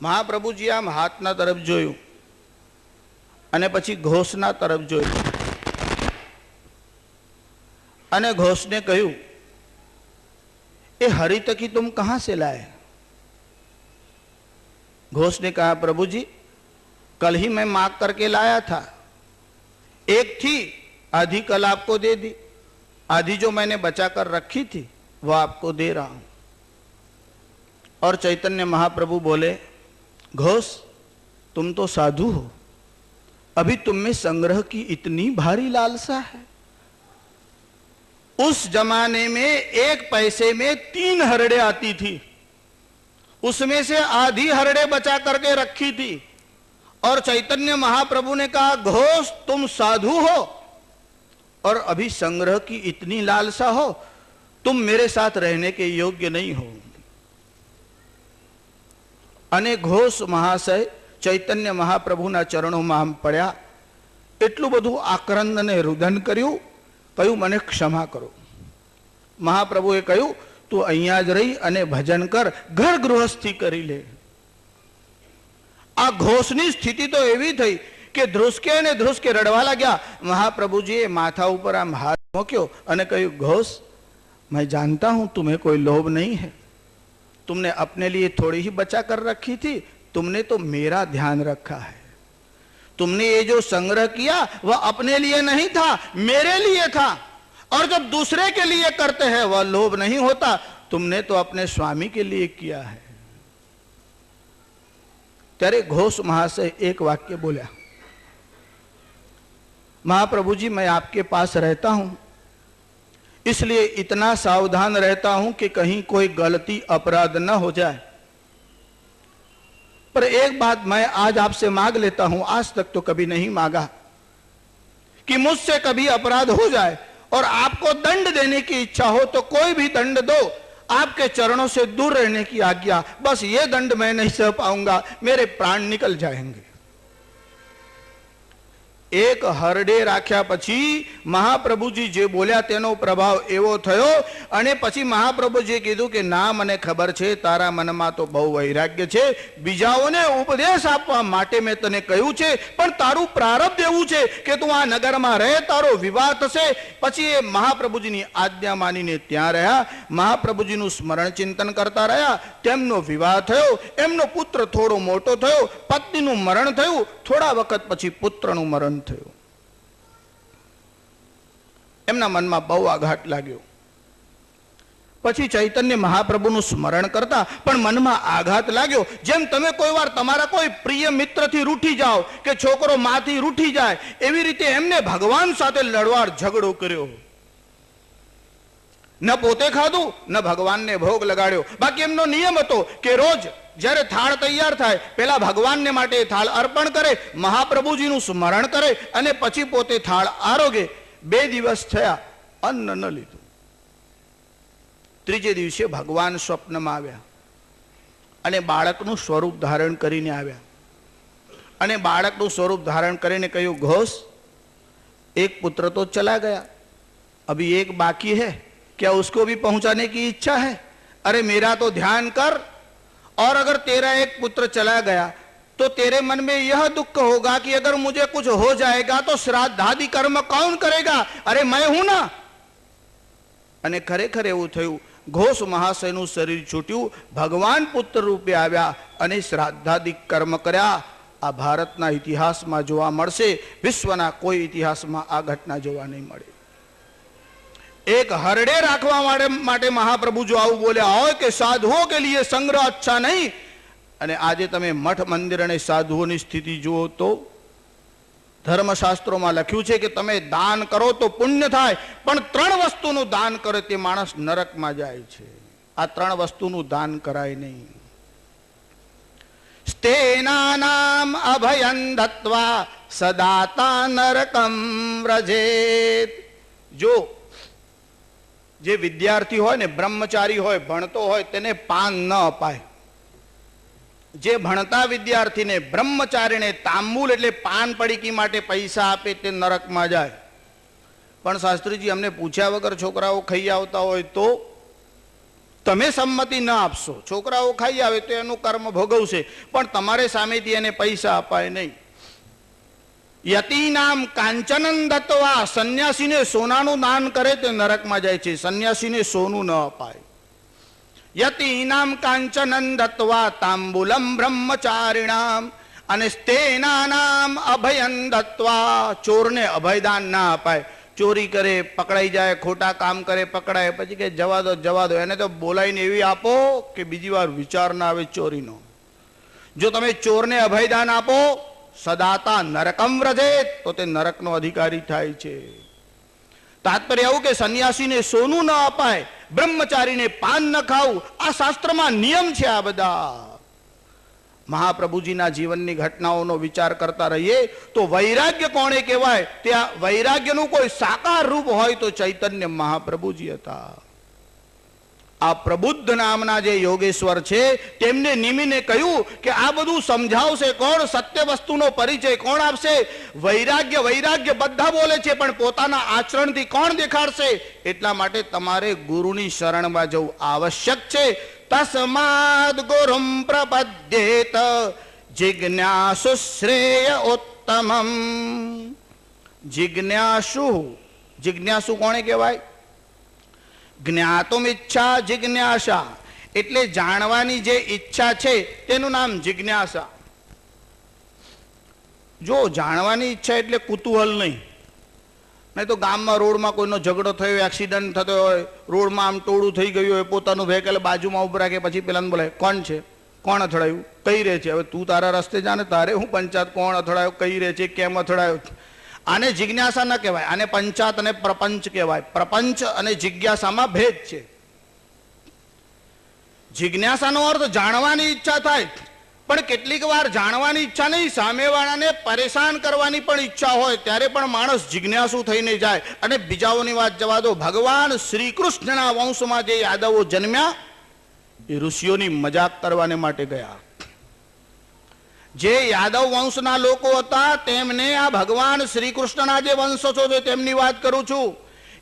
મહાપ્રભુજી આમ હાથના તરફ જોયું અને પછી ઘોષના તરફ જોયું અને ઘોષને કહ્યું, ये हरितकी तुम कहां से लाए? घोष ने कहा, प्रभु जी कल ही मैं मांग करके लाया था, एक थी, आधी कल आपको दे दी, आधी जो मैंने बचा कर रखी थी वो आपको दे रहा हूं. और चैतन्य महाप्रभु बोले, घोष तुम तो साधु हो, अभी तुम में संग्रह की इतनी भारी लालसा है. उस जमाने में 1 पैसे में 3 हरड़े आती थी, उसमें से आधी हरड़े बचा करके रखी थी. और चैतन्य महाप्रभु ने कहा, घोष तुम साधु हो और अभी संग्रह की इतनी लालसा हो, तुम मेरे साथ रहने के योग्य नहीं हो. अने घोष महाशय चैतन्य महाप्रभुना चरणों आम पड्या, एटलुं बधुं आक्रंद ने रुदन कर्युं, कह્યું મને ક્ષમા કરો. મહાપ્રભુએ કહ્યું, તું અહીંયા જ રહી અને ભજન કર, ઘર ગૃહસ્થી કરી લે. આ ઘોષની સ્થિતિ તો એવી થઈ કે ધ્રુસકે અને ધ્રુસકે રડવા લાગ્યા. મહાપ્રભુજીએ માથા ઉપર આમ હાથ મૂક્યો અને કહ્યું, ઘોષ मैं जानता हूं तुम्हें कोई लोभ नहीं है, तुमने अपने लिए थोड़ी ही बचा कर रखी थी, तुमने तो मेरा ध्यान रखा है. तुमने ये जो संग्रह किया वह अपने लिए नहीं था, मेरे लिए था. और जब दूसरे के लिए करते हैं वह लोभ नहीं होता, तुमने तो अपने स्वामी के लिए किया है. ત્યારે घोष महाशय एक वाक्य बोला, महाप्रभु जी मैं आपके पास रहता हूं, इसलिए इतना सावधान रहता हूं कि कहीं कोई गलती अपराध न हो जाए. पर एक बात मैं आज आपसे मांग लेता हूं, आज तक तो कभी नहीं मांगा, कि मुझसे कभी अपराध हो जाए और आपको दंड देने की इच्छा हो तो कोई भी दंड दो, आपके चरणों से दूर रहने की आज्ञा. बस ये दंड मैं नहीं सह पाऊंगा, मेरे प्राण निकल जाएंगे. एक हरडे राख्या पछी महाप्रभुजी जे बोल्या तेनो प्रभाव एवो थयो अने पछी महाप्रभुजीए कीधुं के ना मने खबर छे तारा मनमा तो बहु वैराग्य छे, बीजाओने उपदेश आपवा माटे मैं तने कह्युं छे, पण तारुं प्रारब्ध एवुं छे के तू आ नगरमां रहे, तारो विवाह थशे. पछी ए महाप्रभुजीनी आज्ञा मानीने त्यां रह्या, महाप्रभुजीनुं स्मरण चिंतन करता रह्या. तेमनो विवाह थयो, एमनो पुत्र थोड़ो मोटो थयो, पत्नीनुं मरण थयुं, थोड़ा वखत पछी पुत्रनुं मरण થયું. એમના મનમાં બહુ આઘાત લાગ્યો. પછી ચૈતન્ય મહાપ્રભુનું સ્મરણ કરતા પણ મનમાં આઘાત લાગ્યો. જેમ તમે કોઈ વાર તમારા કોઈ પ્રિય મિત્રથી રૂઠી જાઓ કે છોકરો માથી રૂઠી જાય, એવી રીતે એમને ભગવાન સાથે લડવાર ઝઘડો કર્યો. ન પોતે ખાધું ન ભગવાનને ભોગ લગાડ્યો. બાકી એમનો નિયમ હતો કે રોજ જ્યારે થાળ તૈયાર થાય પહેલા ભગવાનને માટે થાળ અર્પણ કરે, મહાપ્રભુજીનું સ્મરણ કરે અને પછી પોતે થાળ આરોગે. 2 દિવસ થયા, અન્ન ન લીધું. ત્રીજે દિવસે ભગવાન સ્વપ્નમાં આવ્યા અને બાળકનું સ્વરૂપ ધારણ કરીને આવ્યા અને બાળકનું સ્વરૂપ ધારણ કરીને કહ્યું, ઘોષ एक पुत्र तो चला गया, अभी एक बाकी है, क्या उसको भी पहुंचाने की इच्छा है? अरे मेरा तो ध्यान कर, और अगर तेरा एक पुत्र चला गया तो तेरे मन में यह दुख होगा कि अगर मुझे कुछ हो जाएगा तो श्राद्धादि कर्म कौन करेगा? अरे मैं हूं ना. અને ખરેખર એવું થયું. ઘોષ મહાશયનું શરીર છૂટ્યું, ભગવાન પુત્ર રૂપે આવ્યા અને શ્રાદ્ધાદિક કર્મ કર્યા. આ ભારતના ઇતિહાસમાં જોવા મળશે, વિશ્વના કોઈ ઇતિહાસમાં આ ઘટના જોવા નહીં મળે. એક હરડે રાખવા માટે મહાપ્રભુ જો આવું બોલ્યા હોય કે સાધુઓ કે લીએ સંગ્રહ અચ્છા નહીં, અને આજે તમે મઠ મંદિર અને સાધુઓની સ્થિતિ જુઓ તો ધર્મશાસ્ત્રોમાં લખ્યું છે કે તમે દાન કરો તો પુણ્ય થાય, પણ 3 વસ્તુનું દાન કરે તે માણસ નરકમાં જાય છે. આ 3 વસ્તુનું દાન કરાય નહીં. સ્તેનાનામ અભયં દત્વા સદાતા નરકમ વ્રજેત. જો જે વિદ્યાર્થી હોય ને, બ્રહ્મચારી હોય, ભણતો હોય, તેને પાન ન અપાય. જે ભણતા વિદ્યાર્થીને, બ્રહ્મચારીને તાંબુલ એટલે પાન પડીકી માટે પૈસા આપે તે નરકમાં જાય. પણ શાસ્ત્રીજી, અમને પૂછ્યા વગર છોકરાઓ ખાઈ આવતા હોય તો તમે સંમતિ ન આપશો. છોકરાઓ ખાઈ આવે તો એનું કર્મ ભોગવશે, પણ તમારે સામેથી એને પૈસા અપાય નહીં. યતિનામ કાંચનન દત્વા, સંન્યાસીને સોનાનું દાન કરે તે નરકમાં જાય છે. સંન્યાસીને સોનું ન અપાય. યતિનામ કાંચનન દત્વા તાંબુલમ બ્રહ્મચારિણામ, અને સ્તેનાનામ અભયં દત્વા, ચોરને અભયદાન ના અપાય. ચોરી કરે, પકડાઈ જાય, ખોટા કામ કરે, પકડાય, પછી કે જવા દો જવા દો. એને તો બોલાઈને એવી આપો કે બીજી વાર વિચાર ના આવે ચોરીનો. જો તમે ચોરને અભયદાન આપો, સદાતા નરકમ વ્રજેત, તો તે નરકનો અધિકારી થાય છે. તાત્પર્ય આવું કે સંન્યાસીને સોનું ન અપાય, બ્રહ્મચારીને પાન ન ખાવું, આ શાસ્ત્રમાં નિયમ છે. આ બધા મહાપ્રભુજીના જીવનની ઘટનાઓનો વિચાર કરતા રહીએ તો વૈરાગ્ય કોણે કહેવાય? ત્યાં વૈરાગ્યનું કોઈ સાકાર રૂપ હોય તો ચૈતન્ય મહાપ્રભુજી હતા. આ પ્રબુદ્ધ નામના જે યોગેશ્વર છે તેમને નિમીને કહ્યું કે આ બધું સમજાવશે કોણ? સત્ય વસ્તુનો પરિચય કોણ આપશે? વૈરાગ્ય વૈરાગ્ય બધા બોલે છે, પણ પોતાના આચરણથી કોણ દેખાડશે? એટલા માટે તમારે ગુરુની શરણમાં જવું આવશ્યક છે. તસ્માદ ગુરુમ પ્રપદ્યેત જિજ્ઞાસુ શ્રેય ઉત્તમમ. જિજ્ઞાસુ, જિજ્ઞાસુ કોણે કહેવાય? જ્ઞાતુમ ઈચ્છા જિજ્ઞાસા, એટલે જાણવાની જે ઈચ્છા છે તેનું નામ જિજ્ઞાસા. જો જાણવાની ઈચ્છા એટલે કુતૂહલ નહીં. નહીં તો ગામમાં રોડમાં કોઈનો ઝઘડો થયો, એક્સિડન્ટ થતો હોય, રોડમાં આમ ટોળું થઈ ગયું હોય, પોતાનું વ્હીકલ બાજુમાં ઉભા રાખે, પછી પેલાને બોલાય, કોણ છે? કોણ અથડાયું? કઈ રહે છે? હવે તું તારા રસ્તે જાને, તારે હું પંચાયત? કોણ અથડાયો? કઈ રહે છે? કેમ અથડાયો? આને જિજ્ઞાસા ન કહેવાય, આને પંચાત અને પ્રપંચ કહેવાય. પ્રપંચ અને જિજ્ઞાસામાં ભેદ છે. જિજ્ઞાસાનો અર્થ જાણવાની ઈચ્છા થાય, પણ કેટલીક વાર જાણવાની ઈચ્છા નહીં, સામેવાળાને પરેશાન કરવાની પણ ઈચ્છા હોય, ત્યારે પણ માણસ જિજ્ઞાસુ થઈને જાય. અને બીજાઓની વાત જવા દો, ભગવાન શ્રી કૃષ્ણના વંશમાં જે યાદવો જન્મ્યા એ ઋષિઓની મજાક કરવાને માટે ગયા. જે યાદવ વંશના લોકો હતા તેમને આ ભગવાન શ્રી કૃષ્ણના જે વંશો છે તેમની વાત કરું છું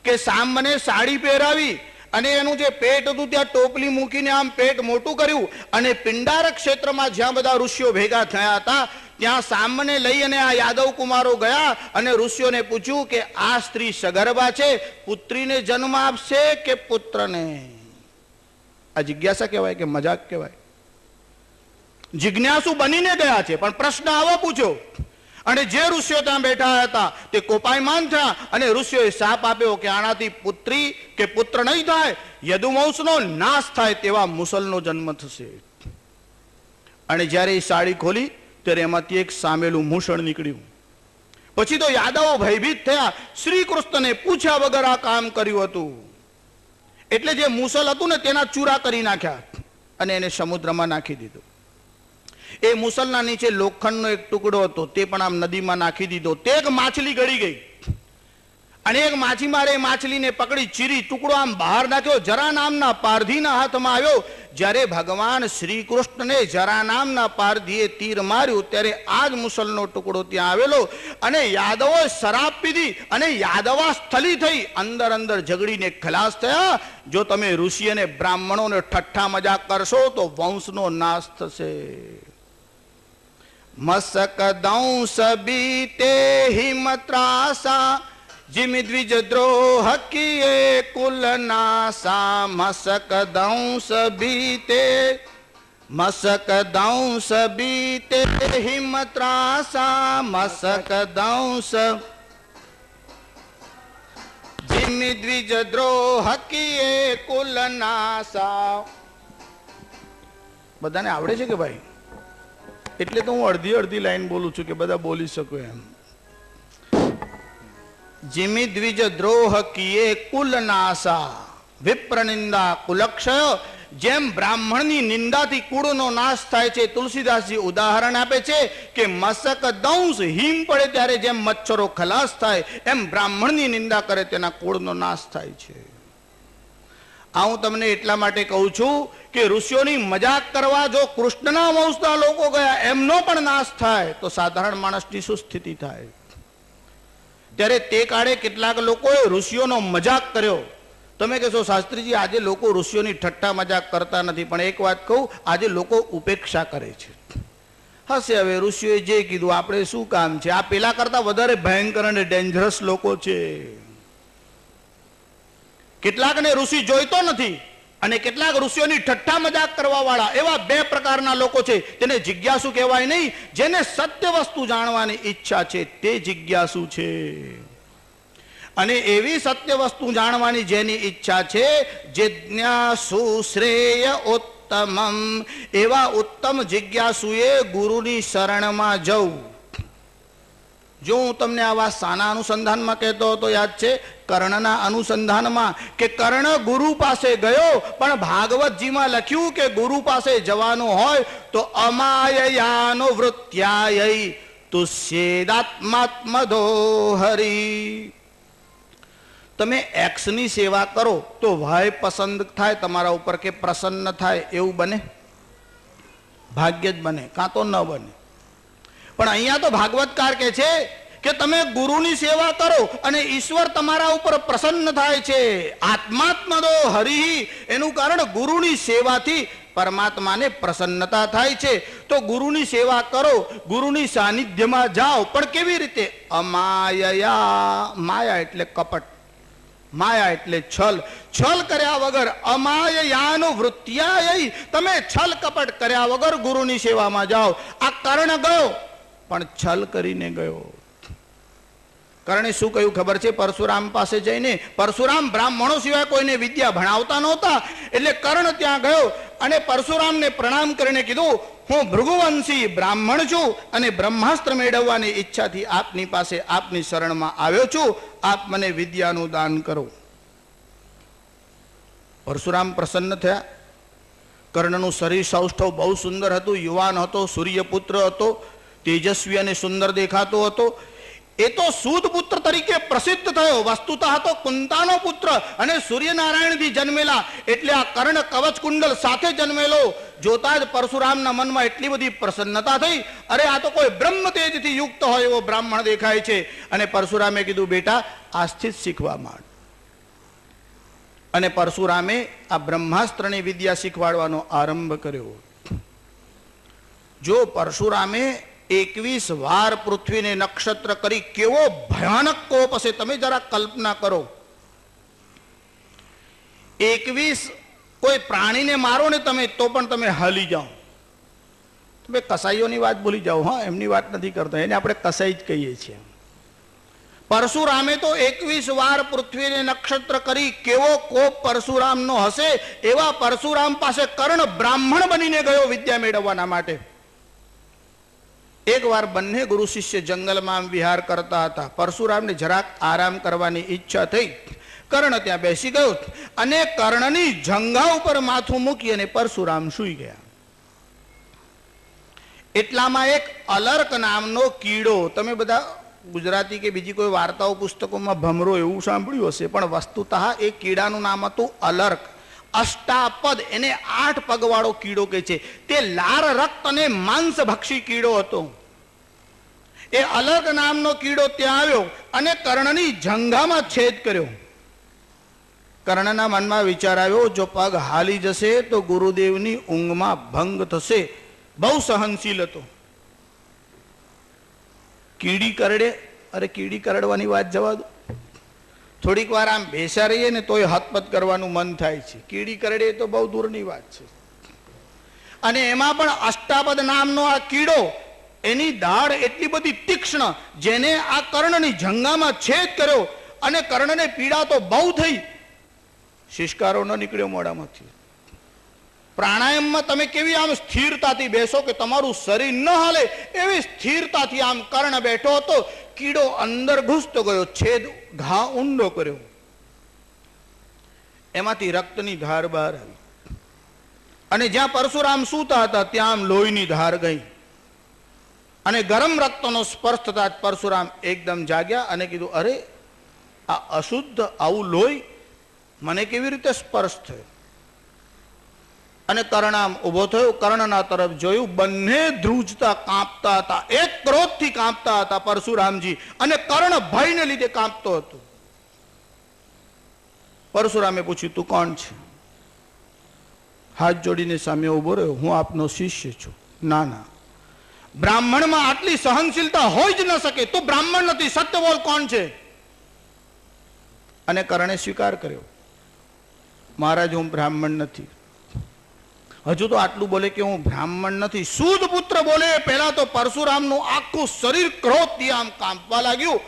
કે સામને સાડી પહેરાવી અને એનું જે પેટ હતું ત્યાં ટોપલી મૂકીને આમ પેટ મોટું કર્યું, અને પિંડારક ક્ષેત્રમાં જ્યાં બધા ઋષિઓ ભેગા થયા હતા ત્યાં સામને લઈ અને આ યાદવ કુમારો ગયા અને ઋષિઓને પૂછ્યું કે આ સ્ત્રી સગર્ભા છે, પુત્રીને જન્મ આપશે કે પુત્રને? આ જિજ્ઞાસા કહેવાય કે મજાક કહેવાય? જિજ્ઞાસુ બનીને ગયા છે, પણ પ્રશ્ન આવો પૂછ્યો. અને જે ઋષિઓ ત્યાં બેઠા હતા તે કોપાયમાન થયા અને ઋષિઓએ શાપ આપ્યો કે આનાથી પુત્રી કે પુત્ર નહીં થાય, યદુવંશનો નાશ થાય તેવા મુસલનો જન્મ થશે. અને જ્યારે એ સાડી ખોલી ત્યારે એમાંથી એક સામેલું મૂષણ નીકળ્યું. પછી તો યાદવો ભયભીત થયા, શ્રી કૃષ્ણને પૂછ્યા વગર આ કામ કર્યું હતું. એટલે જે મુસલ હતું ને તેના ચૂરા કરી નાખ્યા અને એને સમુદ્રમાં નાખી દીધું. એ મુસલના નીચે લોખંડનો એક ટુકડો હતો, તે પણ આમ નદીમાં નાખી દીધો. તે એક માછલી ગળી ગઈ અને એક માછીમારે માછલીને પકડી ચીરી ટુકડો આમ બહાર નાખ્યો. જરા નામના પારધીના હાથમાં આવ્યો. જ્યારે ભગવાન શ્રી કૃષ્ણને જરા નામના પારધીએ તીર માર્યું ત્યારે આ જ મુસલનો ટુકડો ત્યાં આવેલો અને યાદવોએ શરાબ પીધી અને યાદવા સ્થલી થઈ, અંદર અંદર ઝઘડીને ખલાસ થયા. જો તમે ઋષિ અને બ્રાહ્મણોને ઠઠ્ઠા મજાક કરશો તો વંશનો નાશ થશે. મસક દંશ બીતે હિમત્રાસા जिम द्विज द्रोह किए कुल नासा. मसक दंश बीते મસક દંશ બીતે હિમ ત્રાસા, મસક દંશ જીમી દ્વિજ દ્રોહ કિએ કુલ નાસા. બધાને આવડે છે કે ભાઈ? એટલે તો હું અડધી અડધી લાઈન બોલું છું કે બધા બોલી શકો એમ. જીમી દ્વિજ દ્રોહ કિએ કુલ નાસા, વિપ્ર નિંદા કુલક્ષય. જેમ બ્રાહ્મણની નિંદાથી કુળનો નાશ થાય છે, તુલસીદાસજી ઉદાહરણ આપે છે કે મસક દંશ, હિમ પડે ત્યારે જેમ મચ્છરો ખલાસ થાય, એમ બ્રાહ્મણની નિંદા કરે તેના કુળનો નાશ થાય છે. આ હું તમને એટલા માટે કહું છું કે ઋષિઓની મજાક કરવા જો કૃષ્ણના વંશના લોકો ગયા એમનો પણ નાશ થાય તો સાધારણ માણસની શું સ્થિતિ થાય? ત્યારે તે કાળે કેટલાક લોકોએ ઋષિઓનો મજાક કર્યો. તમે કહેશો શાસ્ત્રીજી આજે લોકો ઋષિઓની ઠઠ્ઠા મજાક કરતા નથી, પણ એક વાત કહું, આજે લોકો ઉપેક્ષા કરે છે. હશે હવે ઋષિઓએ જે કીધું આપણે શું કામ છે? આ પેલા કરતા વધારે ભયંકર અને ડેન્જરસ લોકો છે. કેટલાકને ઋષિ જોઈતો નથી અને કેટલાક ઋષિઓની ઠઠ્ઠા મજાક કરવા વાળા, એવા બે પ્રકારના લોકો છે. તેને જિજ્ઞાસુ કહેવાય નહીં. જેને સત્ય વસ્તુ જાણવાની ઈચ્છા છે તે જિજ્ઞાસુ છે. અને એવી સત્ય વસ્તુ જાણવાની જેની ઈચ્છા છે, જિજ્ઞાસુ શ્રેય ઉત્તમમ, એવા ઉત્તમ જિજ્ઞાસુએ ગુરુની શરણમાં જવું. જો હું તમને આવા સાના અનુસંધાનમાં કહેતો હતો, યાદ છે? કર્ણના અનુસંધાનમાં કે કર્ણ ગુરુ પાસે ગયો, પણ ભાગવતજીમાં લખ્યું કે ગુરુ પાસે જવાનું હોય તો અમાયયાનો વૃત્યાય તુષ્યેદાત્માત્મદો હરી. તમે એક્સની સેવા કરો તો વાય પસંદ થાય તમારા ઉપર કે પ્રસન્ન થાય એવું બને? ભાગ્ય જ બને, કાં તો ન બને. પણ અહીંયા તો ભાગવતકાર કહે છે કે તમે ગુરુની સેવા કરો અને ઈશ્વર તમારા ઉપર પ્રસન્ન થાય છે. આત્માત્મદો હરિ, એનું કારણ ગુરુની સેવાથી પરમાત્માને પ્રસન્નતા થાય છે. તો ગુરુની સેવા કરો, ગુરુની સાનિધ્યમાં જાઓ, પણ કેવી રીતે? અમાયયા, માયા એટલે કપટ, માયા એટલે છલ. છલ કર્યા વગર, અમાયયાનો વૃત્યાય, તમે છલ કપટ કર્યા વગર ગુરુની સેવામાં જાઓ. આ કર્ણ ગયો પણ છલ કરીને ગયો. કર્ણે શું કહ્યું ખબર છે? પરશુરામ પાસે જઈને, પરશુરામ બ્રાહ્મણો સિવાય કોઈને વિદ્યા ભણાવતા નહોતા, એટલે કર્ણ ત્યાં ગયો અને પરશુરામને પ્રણામ કરીને કીધું, હું ભૃગુવંશી બ્રાહ્મણ છું અને બ્રહ્માસ્ત્ર મેળવવાની ઈચ્છાથી આપની પાસે, આપની શરણમાં આવ્યો છું. આપ મને વિદ્યાનું દાન કરો. પરશુરામ પ્રસન્ન થયા. કર્ણનું શરીર સૌષ્ઠવ બહુ સુંદર હતું, યુવાન હતો, સૂર્યપુત્ર હતો, તેજસ્વી અને સુંદર દેખાતો હતો. એ તો સૂદ પુત્ર તરીકે પ્રસિદ્ધ થયો. વસ્તુતઃ તો કુંતાનો પુત્ર અને સૂર્યનારાયણથી જન્મેલા, એટલે આ કર્ણ કવચ કુંડલ સાથે જન્મેલો. જોતા જ પરશુરામના મનમાં એટલી બધી પ્રસન્નતા થઈ, અરે આ તો કોઈ બ્રહ્મ તેજથી યુક્ત હોય એવો બ્રાહ્મણ દેખાય છે. અને પરશુરામે કીધું, બેટા આજથી જ શીખવા માંડ. અને પરશુરામે આ બ્રહ્માસ્ત્રની વિદ્યા શીખવાડવાનો આરંભ કર્યો. જો પરશુરામે 21 વાર પૃથ્વીને નક્ષત્ર કરી કેવો ભયાનક કોપ હશે, તમે જરા કલ્પના કરો. 21 કોઈ પ્રાણીને મારો ને તમે તો પણ તમે હાલી જાઓ. તમે કસાઈઓની વાત ભૂલી જાઓ, હા, એમની વાત નથી કરતા, એને આપણે કસાઈ જ કહીએ છીએ. પરશુરામે તો 21 વાર પૃથ્વીને નક્ષત્ર કરી કેવો કોપ પરશુરામનો હશે. એવા પરશુરામ પાસે કર્ણ બ્રાહ્મણ બનીને ગયો વિદ્યા મેળવવાના માટે. એક વાર બંને ગુરુ શિષ્ય જંગલમાં વિહાર કરતા હતા. પરશુરામને જરાક આરામ કરવાની ઈચ્છા થઈ. કર્ણ ત્યાં બેસી ગયો અને કર્ણની જંઘા ઉપર માથું મૂકી અને પરશુરામ સૂઈ ગયા. એટલામાં એક અલર્ક નામનો કીડો, તમે બધા ગુજરાતી કે બીજી કોઈ વાર્તાઓ પુસ્તકોમાં ભમરો એવું સાંભળ્યું હશે, પણ વસ્તુતઃ એ કીડાનું નામ હતું અલર્ક. અષ્ટાપદ, એને 8 પગવાળો કીડો કહે છે. તે લાર, રક્ત અને માંસભક્ષી કીડો હતો. એ અલર્ક નામનો કીડો ત્યાં આવ્યો અને કર્ણની જંઘામાં છેદ કર્યો. કર્ણના મનમાં વિચાર આવ્યો, જો પગ હાલી જશે તો ગુરુદેવની ઊંઘમાં ભંગ થશે. બહુ સહનશીલ હતો. કીડી કરડે, અરે કીડી કરડવાની વાત જવા દો, થોડીક વાર આમ બેસા રહીએ ને તોય હતપત કરવાનું મન થાય છે. કીડી કરડે તો બહુ દૂરની વાત છે. અને એમાં પણ અષ્ટાપદ નામનો આ કીડો, એની દાઢ એટલી બધી તીક્ષ્ણ, જેને આ કર્ણની જંગામાં છેદ કર્યો અને કર્ણને પીડા તો બહુ થઈ, શિષ્કારો ન નીકળ્યો મોઢામાંથી. પ્રાણાયામમાં તમે કેવી આમ સ્થિરતાથી બેસો કે તમારું શરીર ન હાલે, એવી સ્થિરતાથી આમ કર્ણ બેઠો હતો. કીડો અંદર ઘૂસતો ગયો, છેદ ઘા ઊંડો કર્યો, એમાંથી રક્તની ધાર બહાર આવી અને જ્યાં પરશુરામ સૂતા હતા ત્યાં આમ લોહીની ધાર ગઈ અને ગરમ રક્તનો સ્પર્શ થતા જ પરશુરામ એકદમ જાગ્યા અને કીધું, અરે આ અશુદ્ધ આવું લોહી મને કેવી રીતે સ્પર્શ થયો? અને કર્ણ આમ ઉભો થયો, કર્ણના તરફ જોયું, બંને ધ્રુજતા કાંપતા હતા, એક ક્રોધથી કાંપતા હતા પરશુરામજી, અને કર્ણ ભયને લીધે કાંપતો હતો. પરશુરામે પૂછ્યું, તું કોણ છે? હાથ જોડીને સામે ઉભો રહ્યો, હું આપનો શિષ્ય છું. ના ના, બ્રાહ્મણમાં આટલી સહનશીલતા હોય જ ન શકે, તું બ્રાહ્મણ નથી, સત્ય બોલ, કોણ છે? અને કર્ણે સ્વીકાર કર્યો, મહારાજ હું બ્રાહ્મણ નથી. હજુ તો આટલું બોલે કે હું બ્રાહ્મણ નથી, શુદ્ધ પુત્ર બોલે પહેલા તો પરશુરામનું આખું શરીર ક્રોધથી આમ કાંપવા લાગ્યું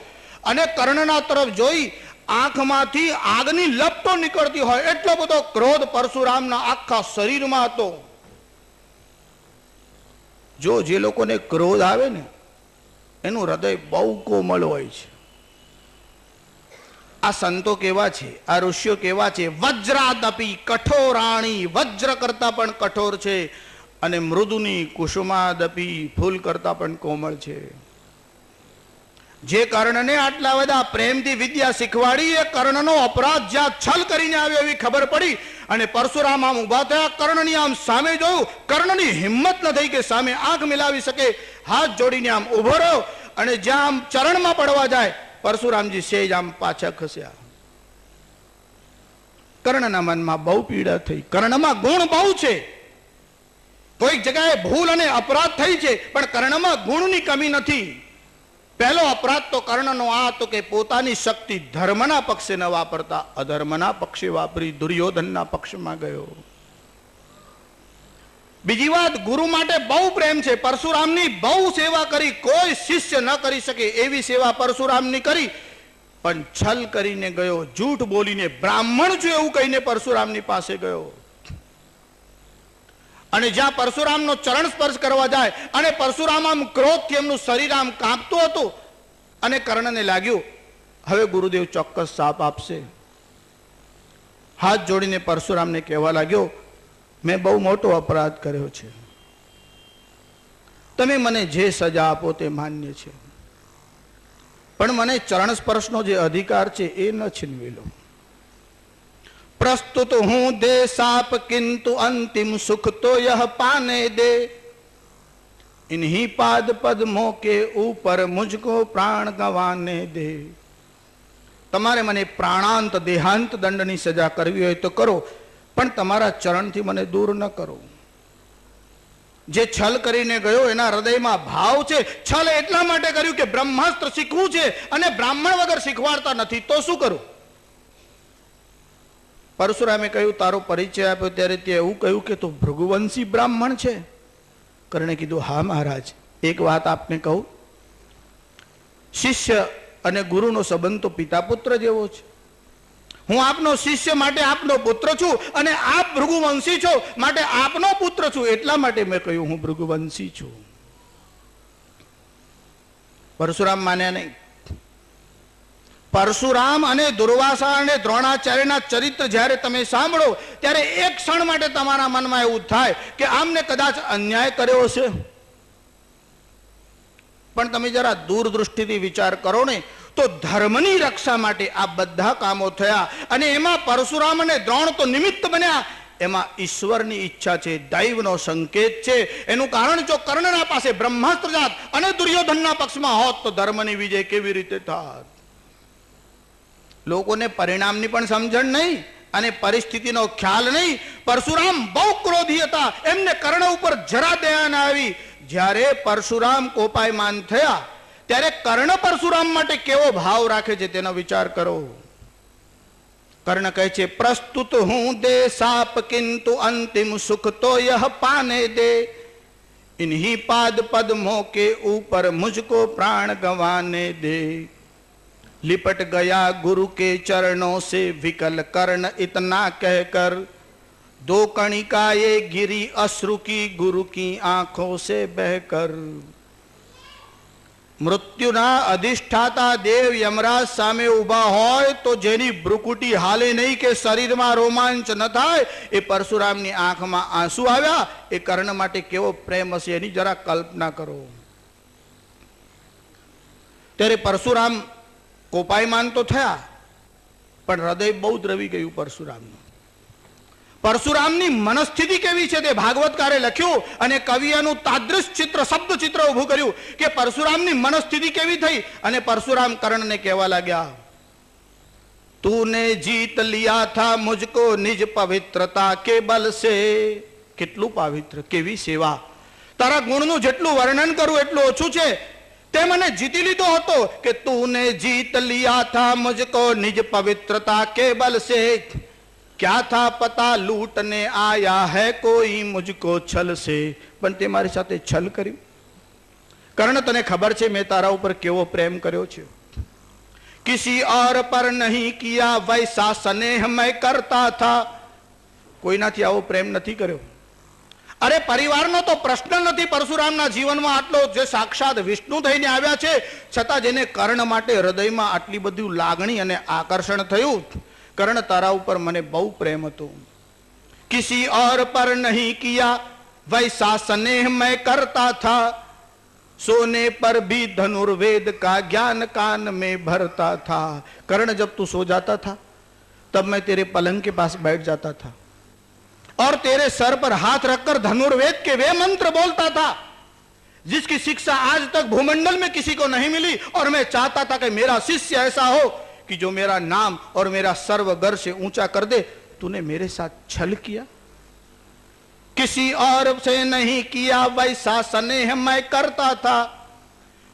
અને કર્ણના તરફ જોઈ આંખમાંથી આગની લપટો નીકળતી હોય એટલો બધો ક્રોધ પરશુરામના આખા શરીરમાં હતો. જો જે લોકોને ક્રોધ આવે ને એનું હૃદય બહુ કોમળ હોય છે. આ સંતો કેવા છે, આ ઋષિઓ કેવા છે? વજ્રાદપી કઠોરાણી, વજ્ર કરતા પણ કઠોર છે, અને મૃદુની કુસુમાદપી, ફૂલ કરતા પણ કોમળ છે. જે કર્ણને આટલા બધા પ્રેમથી વિદ્યા શીખવાડી, એ કર્ણનો અપરાધ જ્યાં છલ કરીને આવ્યો એવી ખબર પડી અને પરશુરામ આમ ઉભા થયા, કર્ણની આમ સામે જોયું, કર્ણની હિંમત ન થઈ કે સામે આંખ મિલાવી શકે, હાથ જોડીને આમ ઉભો રહ્યો અને જ્યાં આમ ચરણમાં પડવા જાય પરશુરામજી સેજ આમ પાછા ખસ્યા. કર્ણના મનમાં બહુ પીડા થઈ. કર્ણમાં ગુણ બહુ છે, કોઈક જગ્યાએ ભૂલ અને અપરાધ થઈ છે, પણ કર્ણમાં ગુણની કમી નથી. પહેલો અપરાધ તો કર્ણનો આ હતો કે પોતાની શક્તિ ધર્મના પક્ષે ન વાપરતા અધર્મના પક્ષે વાપરી દુર્યોધનના પક્ષમાં ગયો. બીજી વાત, ગુરુ માટે બહુ પ્રેમ છે. પરશુરામની બહુ સેવા કરી, કોઈ શિષ્ય ન કરી શકે એવી સેવા પરશુરામની કરી, પણ છલ કરીને ગયો, જૂઠ બોલીને, બ્રાહ્મણ છું એવું કહીને પરશુરામની પાસે ગયો. અને જ્યાં પરશુરામનો ચરણ સ્પર્શ કરવા જાય અને પરશુરામ આમ ક્રોધથી એમનું શરીર આમ કાંપતું હતું અને કર્ણને લાગ્યું હવે ગુરુદેવ ચોક્કસ શાપ આપશે. હાથ જોડીને પરશુરામને કહેવા લાગ્યો, મેં બહુ મોટો અપરાધ કર્યો છે, તમે મને જે સજા આપો તે માન્ય છે, પણ મને ચરણ સ્પર્શનો જે અધિકાર છે એ ન છીનવી લો. પ્રસ્તુત હું દે સાપ કિંતુ અંતિમ સુખ તો યહ પાને દે, ઇન્હી પાદ પદ્મો કે ઉપર મુझको પ્રાણ ગવાને દે. તમારે મને પ્રાણાંત દેહાંત દંડની સજા કરવી હોય તો કરો, પણ તમારા ચરણથી મને દૂર ન કરો. જે છલ કરીને ગયો એના હૃદયમાં ભાવ છે. છલ એટલા માટે કર્યું કે બ્રહ્માસ્ત્ર શીખવું છે અને બ્રાહ્મણ વગર શીખવાડતા નથી, તો શું કરું? પરશુરામે કહ્યું, તારો પરિચય આપ્યો ત્યારે તે એવું કહ્યું કે તું ભૃગુવંશી બ્રાહ્મણ છે? કર્ણે કીધું, હા મહારાજ, એક વાત આપને કહું, શિષ્ય અને ગુરુનો સંબંધ તો પિતા પુત્ર જેવો છે. હું આપનો શિષ્ય માટે આપનો પુત્ર છું અને આપ ભૃગુવંશી છો માટે આપનો પુત્ર છું, એટલા માટે મેં કહ્યું હું ભૃગુવંશી છું. પરશુરામ માન્યા નહીં. પરશુરામ અને દુર્વાસા અને દ્રોણાચાર્યના ચરિત્ર જ્યારે તમે સાંભળો ત્યારે એક ક્ષણ માટે તમારા મનમાં એવું થાય કે આમને કદાચ અન્યાય કર્યો છે, પણ તમે જરા દૂરદૃષ્ટિથી વિચાર કરો ને તો ધર્મની રક્ષા માટે આ બધા કામો થયા અને એમાં પરશુરામ અને દ્રોણ તો નિમિત્ત બન્યા. એમાં ઈશ્વરની ઈચ્છા છે, દૈવનો સંકેત છે. એનું કારણ જો કર્ણના પાસે બ્રહ્માસ્ત્ર જાત અને દુર્યોધનના પક્ષમાં હોત તો ધર્મની વિજય કેવી રીતે થાત? લોકોને પરિણામની પણ સમજણ નહીં અને પરિસ્થિતિનો ખ્યાલ નહીં. પરશુરામ બહુ ક્રોધી હતા, એમને કર્ણ ઉપર જરા દયા ન આવી. જ્યારે પરશુરામ કોપાયમાન થયા ત્યારે કર્ણ પરશુરામ માટે કેવો ભાવ રાખે છે તેનો વિચાર કરો. કર્ણ કહે છે પ્રસ્તુત હું દે સાપ કિંતુ અંતિમ સુખ તો યહ પાને દે, इन्हीं पाद पद्मों के ऊपर मुझको प्राण गंवाने दे। लिपट गया गुरु के चरणों से विकल कर्ण इतना कहकर, दो कणिकाएं गिरी अश्रु की गुरु की आंखों से बहकर। મૃત્યુના અધિષ્ઠાતા દેવ યમરાજ સામે ઊભા હોય તો જેની ભ્રુકુટી હાલે નહીં કે શરીરમાં રોમાંચ ન થાય, એ પરશુરામની આંખમાં આંસુ આવ્યા. એ કર્ણ માટે કેવો પ્રેમ હશે એની જરા કલ્પના કરો. ત્યારે પરશુરામ કોપાયમાન તો થયા, પણ હૃદય બહુ દ્રવી ગયું પરશુરામનું. પરશુરામની મનસ્થિતિ કેવી છે તે ભાગવતકારે લખ્યું, અને કવિયાનું તાદૃશ ચિત્ર, શબ્દ ચિત્ર ઉભું કર્યું કે પરશુરામની મનસ્થિતિ કેવી થઈ. અને પરશુરામ કર્ણને કહેવા લાગ્યા, તૂને જીત લિયા થા મુझको નિજ પવિત્રતા કે બલ સે. કેટલું પવિત્ર, કેવી સેવા. તારા ગુણનું જેટલું વર્ણન કરું એટલું ઓછું છે. તે મને જીતી લીધો હતો કે તૂને જીત લિયા થા મુझको નિજ પવિત્રતા કે બલ સે. क्या था पता लूटने आया है कोई मुझको छल से. પણ તે મારી સાથે છલ કર્યું. કર્ણ, તને ખબર છે મેં તારા ઉપર કેવો પ્રેમ કર્યો છે. किसी और पर नहीं किया वैसा स्नेह मैं करता था. કોઈનાથી આવો પ્રેમ નથી કર્યો. અરે પરિવારનો તો પ્રશ્ન નથી પરશુરામના જીવનમાં. આટલો જે સાક્ષાત વિષ્ણુ થઈને આવ્યા છે, છતાં જેને કર્ણ માટે હૃદયમાં આટલી બધી લાગણી અને આકર્ષણ થયું. कर्ण तारा ऊपर मने बहु प्रेम હતો. किसी और पर नहीं किया वैसा स्नेह मैं करता था. सोने पर भी धनुर्वेद का ज्ञान कान में भरता था. कर्ण, जब तू सो जाता था तब मैं तेरे पलंग के पास बैठ जाता था और तेरे सर पर हाथ रखकर धनुर्वेद के वे मंत्र बोलता था जिसकी शिक्षा आज तक भूमंडल में किसी को नहीं मिली. और मैं चाहता था कि मेरा शिष्य ऐसा हो कि जो मेरा नाम और मेरा सर्व गर्व से ऊंचा कर दे. तूने मेरे साथ छल किया. किसी और से नहीं किया वैसा स्नेह मैं करता था.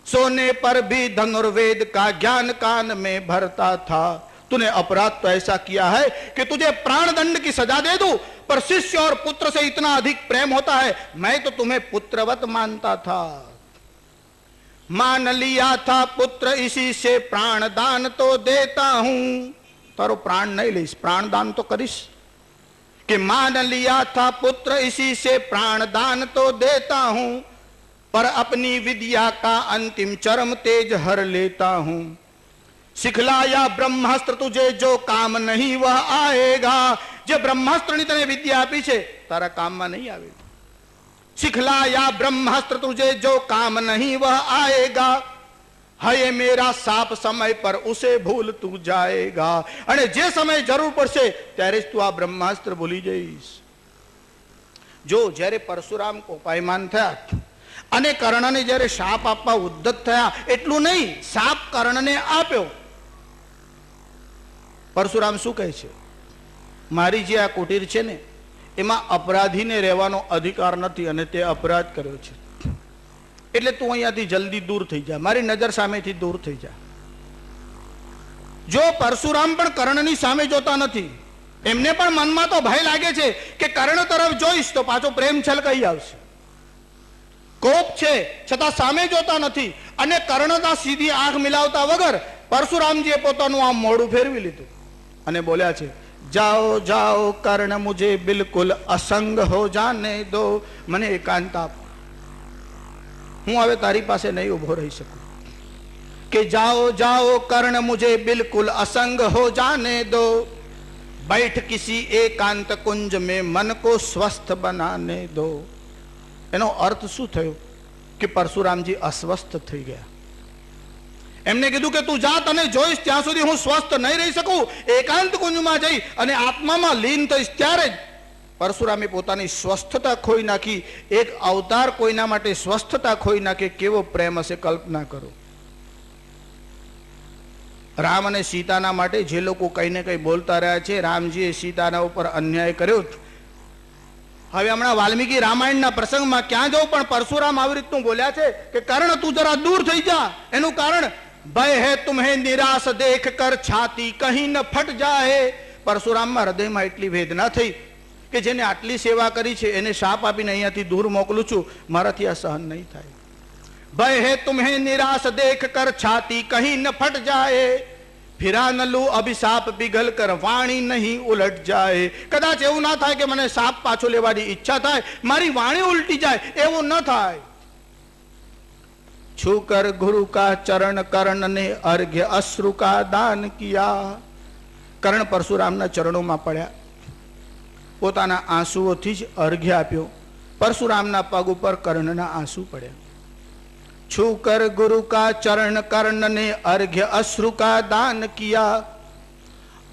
सोने पर भी धनुर्वेद का ज्ञान कान में भरता था. तूने अपराध तो ऐसा किया है कि तुझे प्राण दंड की सजा दे दूं, पर शिष्य और पुत्र से इतना अधिक प्रेम होता है. मैं तो तुम्हें पुत्रवत मानता था. मान लिया था पुत्र इसी से प्राण दान तो देता हूं. तारो प्राण नहीं लईश, प्राण दान तो करीश. कि मान लिया था पुत्र इसी से प्राण दान तो देता हूं, पर अपनी विद्या का अंतिम चरम तेज हर लेता हूं. सिखलाया ब्रह्मास्त्र तुझे जो काम नहीं वह आएगा. जे ब्रह्मास्त्र तने विद्या आपी छे तारा काम में नहीं आवे. सिखलाया ब्रह्मास्त्र तुझे जो काम नहीं वह आएगा. है मेरा साप समय पर उसे भूल तू जाएगा. અને જે સમય જરૂર પડશે ત્યારે જ તું આ બ્રહ્માસ્ત્ર ભૂલી જઈશ. જો જ્યારે પરશુરામ કોપાયમાન થયા અને કર્ણને જ્યારે શાપ આપવા ઉદ્ધત થયા, એટલું નહીં, શાપ કર્ણને આપ્યો. પરશુરામ શું કહે છે, મારી જે આ કુટીર છે ને એમાં અપરાધીને રહેવાનો અધિકાર નથી અને તે અપરાધ કર્યો છે. એટલે તું અહીંયાથી જલ્દી દૂર થઈ જા, મારી નજર સામેથી દૂર થઈ જા. જો પરશુરામ પણ કર્ણની સામે જોતા નથી, એમને પણ મનમાં તો ભય લાગે છે કે કર્ણ તરફ જોઈશ તો પાછો પ્રેમ છલકાઈ આવશે. કોપ છે છતાં સામે જોતા નથી અને કર્ણના સીધી આંખ મિલાવતા વગર પરશુરામજીએ પોતાનું આમ મોઢું ફેરવી લીધું અને બોલ્યા છે, જાઓ જાઓ કર્ણ મુझे બિલકુલ અસંગ હો જાને દો. મને એકાંત આપ, હું હવે તારી પાસે નહીં ઉભો રહી શકું. કે જાઓ જાઓ કર્ણ મુझे બિલકુલ અસંગ હો જાને દો. बैठ किसी एकांत कुंज में मन को स्वस्थ बनाने दो. એનો અર્થ શું થયો કે પરશુરામજી અસ્વસ્થ થઈ ગયા. એમને કીધું કે તું જા, તને જોઈશ ત્યાં સુધી હું સ્વસ્થ નહીં રહી શકું. એકાંત કુંજમાં જઈ અને આત્મામાં લીન થઈશ ત્યારે જ. પરશુરામે પોતાની સ્વસ્થતા ખોઈ નાખી. એક અવતાર કોઈના માટે સ્વસ્થતા ખોઈ નાખે, કેવો પ્રેમ હશે કલ્પના કરો. રામ અને સીતાના માટે જે લોકો કઈ ને કઈ બોલતા રહ્યા છે, રામજીએ સીતાના ઉપર અન્યાય કર્યો. હવે હમણાં વાલ્મીકી રામાયણના પ્રસંગમાં ક્યાં જવું પણ પરશુરામ આવી રીતનું બોલ્યા છે કે કર્ણ તું જરા દૂર થઈ જા. એનું કારણ ભય હે તુમ્હે નિરાશ દેખ કર છાતી કહી ન ફટ જાહે. પરશુરામમાં હૃદયમાં એટલી વેદના થઈ કે જેને આટલી સેવા કરી છે એને શાપ આપીને અહીંયાથી દૂર મોકલું છું, મારાથી આ સહન નહીં થાય. ભય હે તુમ્હે નિરાશ દેખ કર છાતી કહી ન ફટ જાય, ફિરા ન લૂ અભિશાપ પિઘલ કર વાણી નહીં ઉલટ જાય. કદાચ એવું ના થાય કે મને શાપ પાછો લેવાની ઈચ્છા થાય, મારી વાણી ઉલટી જાય, એવું ન થાય. छूकर गुरु का चरण कर्ण ने अर्घ्य अश्रु का दान किया. કર્ણ પરશુરામના ચરણોમાં પડ્યા, પોતાના આંસુઓથી જ અર્ઘ્ય આપ્યો. પરશુરામના પગ ઉપર કર્ણના આંસુ પડ્યા. छूकर गुरु का चरण कर्ण ने अर्घ्य अश्रु का दान किया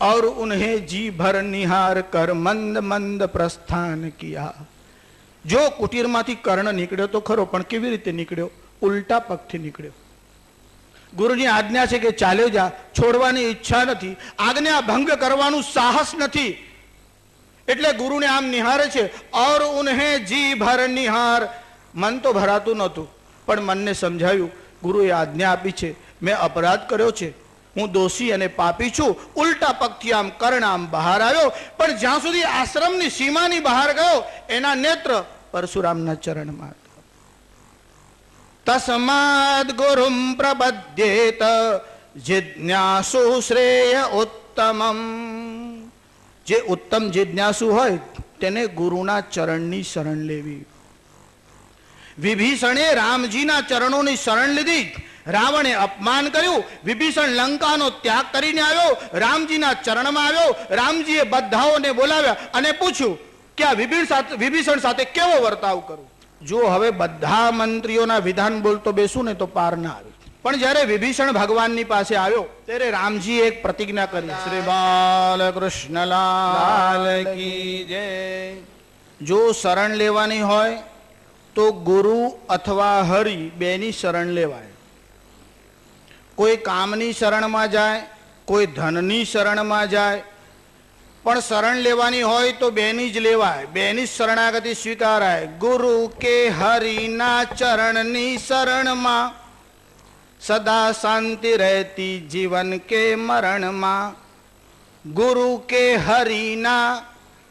और उन्हें जी भर निहार कर मंद मंद प्रस्थान किया. જો કુટીરમાંથી કર્ણ નીકળ્યો તો ખરો, પણ કેવી રીતે નીકળ્યો? ઉલટા પગથી નીકળ્યો. ગુરુની આજ્ઞા છે કે ચાલ્યો જા, છોડવાની ઈચ્છા નથી, આજ્ઞા ભંગ કરવાનું સાહસ નથી, એટલે ગુરુને આમ નિહારે છે. ઓર ઉન્હે જી ભર નિહાર, મન તો ભરાતું નહોતું, પણ મનને સમજાયું ગુરુએ આજ્ઞા આપી છે, મેં અપરાધ કર્યો છે, હું દોષી અને પાપી છું. ઉલટા પગથી આમ કર્ણ આમ બહાર આવ્યો, પણ જ્યાં સુધી આશ્રમની સીમાની બહાર ગયો એના નેત્ર પરશુરામના ચરણમાં. તસ્માદ ગુરુમ પ્રબધ્યેત જિજ્ઞાસુ શ્રેય ઉત્તમમ. જે ઉત્તમ જિજ્ઞાસુ હોય તેને ગુરુના ચરણની શરણ લેવી. વિભીષણે રામજીના ચરણોની શરણ લીધી, રાવણે અપમાન કર્યું, વિભીષણ લંકાનો ત્યાગ કરીને આવ્યો, રામજીના ચરણમાં આવ્યો. રામજીએ બધાઓને બોલાવ્યા અને પૂછ્યું કે આ વિભીષણ સાથે કેવો વર્તાવ કરું. જો હવે બધા મંત્રીઓના વિધાન બોલતો બેસું ને તો પાર ના આવે. પણ જ્યારે વિભીષણ ભગવાનની પાસે આવ્યો ત્યારે રામજી એક પ્રતિજ્ઞા કરી. શ્રી બાલકૃષ્ણલાલ કી જય. જો શરણ લેવાની હોય તો ગુરુ અથવા હરિ બેની શરણ લેવાય. કોઈ કામની શરણમાં જાય, કોઈ ધનની શરણમાં જાય, પણ શરણ લેવાની હોય તો બેની જ લેવાય, બેની શરણાગતિ સ્વીકારાય. ગુરુ કે હરિના ચરણની શરણમાં સદા શાંતિ રહેતી જીવન કે મરણમાં. ગુરુ કે હરિના,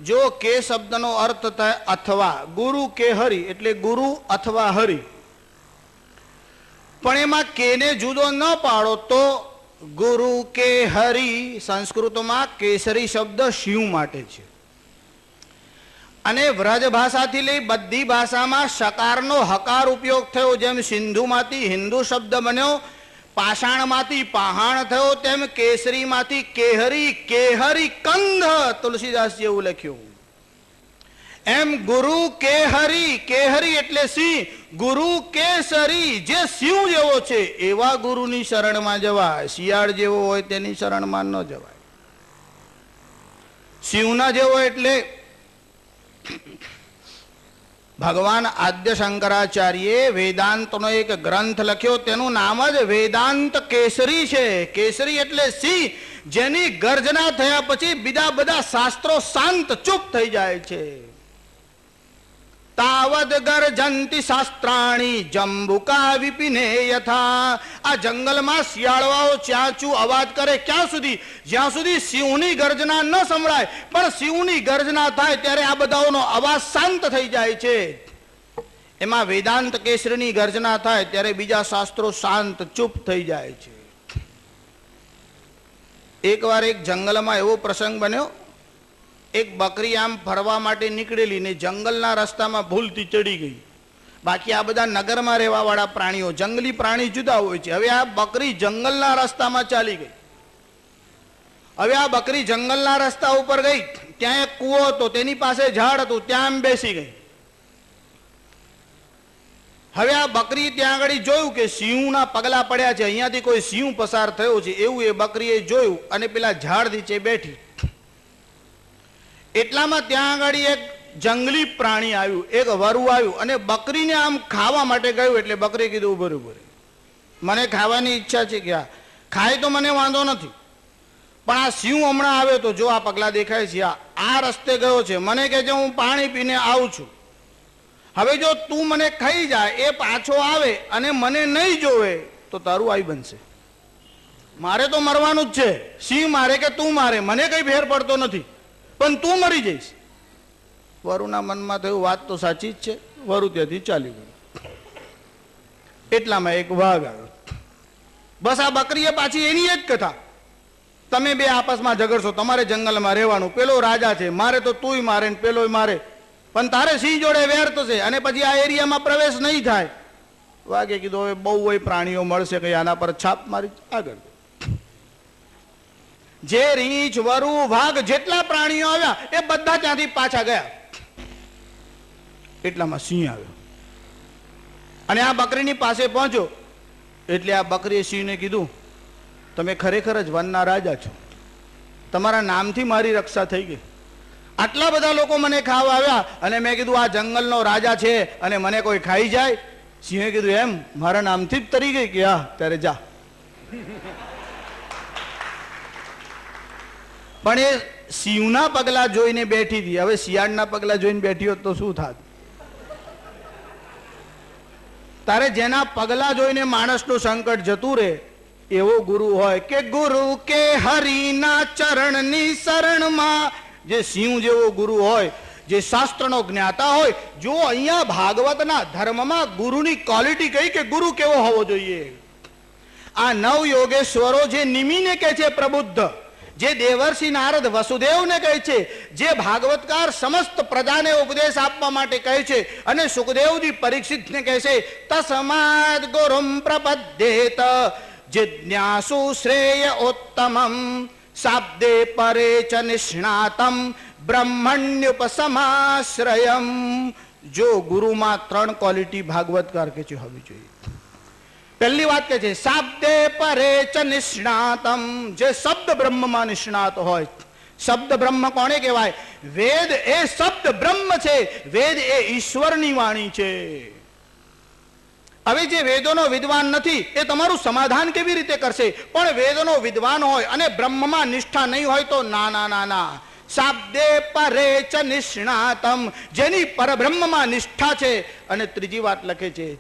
જો કે શબ્દનો અર્થ થાય અથવા, ગુરુ કે હરિ એટલે ગુરુ અથવા હરિ, પણ એમાં કેને જુદો ન પાડો તો ગુરુ કે હરિ સંસ્કૃતમાં કેસરી શબ્દ શિવ માટે છે, અને વ્રજ ભાષાથી લઈ બધી ભાષામાં શકારનો હકાર ઉપયોગ થયો. જેમ સિંધુમાંથી હિન્દુ શબ્દ બન્યો, પાષાણમાંથી પહાણ થયો, તેમ કેસરીમાંથી કેહરી, કેહરી કંધ તુલસીદાસ જેવું લખ્યું. એમ ગુરુ કેહરી, કેહરી એટલે સિંહ, ગુરુ કેસરી જે સિંહ જેવો છે એવા ગુરુની શરણમાં જવાય. શિયાળ જેવો હોય તેની શરણમાં ન જવાય. સિંહના જેવો એટલે ભગવાન આદ્ય શંકરાચાર્યે વેદાંતનો એક ગ્રંથ લખ્યો, તેનું નામ જ વેદાંત કેસરી છે. કેસરી એટલે સિંહ જેની ગર્જના થયા પછી બીજા બધા શાસ્ત્રો શાંત ચૂપ થઈ જાય છે. તાવદ ગર્જંતિ શાસ્ત્રાણી જંબુકા વિપિને યથા. આ જંગલમાં શિયાળવાઓ ચાચુ અવાજ કરે ક્યાં સુધી? જ્યાં સુધી સિંહની ગર્જના ન સંભળાય. પણ સિંહની ગર્જના થાય ત્યારે આ બધાઓનો અવાજ શાંત થઈ જાય છે. એમાં વેદાંત કેસરીની ગર્જના થાય ત્યારે બીજા શાસ્ત્રો શાંત ચૂપ થઈ જાય છે. એકવાર એક જંગલમાં એવો પ્રસંગ બન્યો, એક બકરી આમ ફરવા માટે નીકળેલી ને જંગલના રસ્તામાં ભૂલથી ચડી ગઈ. બાકી આ બધા નગરમાં રહેવા વાળા પ્રાણીઓ, જંગલી પ્રાણી જુદા હોય છે. હવે આ બકરી જંગલના રસ્તામાં ચાલી ગઈ. હવે આ બકરી જંગલના રસ્તા ઉપર ગઈ, ત્યાં એક કૂવો હતો, તેની પાસે ઝાડ હતું, ત્યાં આમ બેસી ગઈ. હવે આ બકરી ત્યાં આગળ જોયું કે સિંહના પગલા પડ્યા છે, અહીંયાથી કોઈ સિંહ પસાર થયો છે એવું એ બકરીએ જોયું અને પેલા ઝાડ નીચે બેઠી. એટલામાં ત્યાં આગળ એક જંગલી પ્રાણી આવ્યું, એક વરુ આવ્યું અને બકરીને આમ ખાવા માટે ગયું. એટલે બકરી કીધું ઉભર ઉભર, મને ખાવાની ઈચ્છા છે, કે ખાય તો મને વાંધો નથી, પણ આ સિંહ હમણાં આવ્યો તો જો આ પગલા દેખાય છે, આ રસ્તે ગયો છે, મને કહે છે હું પાણી પીને આવું છું. હવે જો તું મને ખાઈ જાય, એ પાછો આવે અને મને નહીં જોવે તો તારું આવી બનશે. મારે તો મરવાનું જ છે, સિંહ મારે કે તું મારે મને કઈ ફેર પડતો નથી, પણ તું મરી જઈશ. વરુના મનમાં થયું વાત તો સાચી જ છે. વરુ ત્યાંથી ચાલી ગયું. એટલામાં એક વાઘ આવ્યો. બસ આ બકરીએ પાછી એની જ કથા, તમે બે આપસમાં ઝઘડશો, તમારે જંગલમાં રહેવાનું, પેલો રાજા છે, મારે તો તુંય મારે ને પેલોય મારે, પણ તારે સિંહ જોડે વેર થશે અને પછી આ એરિયામાં પ્રવેશ નહીં થાય. વાઘે કીધું હવે બહુ હોય પ્રાણીઓ મળશે, કઈ આના પર છાપ મારી આગળ. જે રીંછ, વરુ, વાઘ જેટલા પ્રાણીઓ આવ્યા એ બધા ત્યાંથી પાછા ગયા. એટલામાં સિંહ આવ્યો અને આ બકરીની પાસે પહોંચ્યો. એટલે આ બકરીએ સિંહને કીધું, તમે ખરેખર જ વનના રાજા છો, તમારા નામથી મારી રક્ષા થઈ ગઈ. આટલા બધા લોકો મને ખાવા આવ્યા અને મેં કીધું આ જંગલનો રાજા છે અને મને કોઈ ખાઈ જાય. સિંહે કીધું એમ, મારા નામથી જ તરી ગઈ કે હા, ત્યારે જા. પણ એ સિંહના પગલા જોઈને બેઠી હતી, હવે શિયાળના પગલા જોઈને બેઠી હોત તો શું થાત? તારે જેના પગલા જોઈને માણસનું સંકટ જતું રહે એવો ગુરુ હોય કે ગુરુ કે હરિના ચરણની શરણમાં. જે સિંહ જેવો ગુરુ હોય, જે શાસ્ત્રનો જ્ઞાતા હોય. જો અહીંયા ભાગવતના ધર્મમાં ગુરુની ક્વોલિટી કઈ કે ગુરુ કેવો હોવો જોઈએ. આ નવ યોગેશ્વરો જે નિમીને કહે છે પ્રબુદ્ધ, જે દેવર્ષિ નારદ વસુદેવને કહે છે, જે ભાગવતકાર સમસ્ત પ્રજાને ઉપદેશ આપવા માટે કહે છે, અને સુખદેવજી પરીક્ષિતને કહે છે તસ્માદ ગુરુમ પ્રપદ્યેત જિજ્ઞાસુ શ્રેય ઉત્તમમ શાબ્દે પરે ચ નિષ્ણાતમ બ્રહ્મણ્યુપસમાશ્રયમ. જો ગુરુમાં ત્રણ ક્વોલિટી ભાગવતકાર કે છે હોવી જોઈએ. પહેલી વાત કે છે શાબ્દે પરે ચ નિષ્ણાતમ, જે શબ્દ બ્રહ્મમાં નિષ્ણાત હોય. શબ્દ બ્રહ્મ કોને કહેવાય? વેદ એ શબ્દ બ્રહ્મ છે, વેદ એ ઈશ્વરની વાણી છે. હવે જે વેદોનો વિદ્વાન નથી એ તમારું સમાધાન કેવી રીતે કરશે? પણ વેદોનો વિદ્વાન હોય અને બ્રહ્મમાં નિષ્ઠા નહીં હોય તો ના ના ના ના. શાબ્દે પરે ચ નિષ્ણાતમ, જેની પરબ્રહ્મમાં નિષ્ઠા છે. અને ત્રીજી વાત લખે છે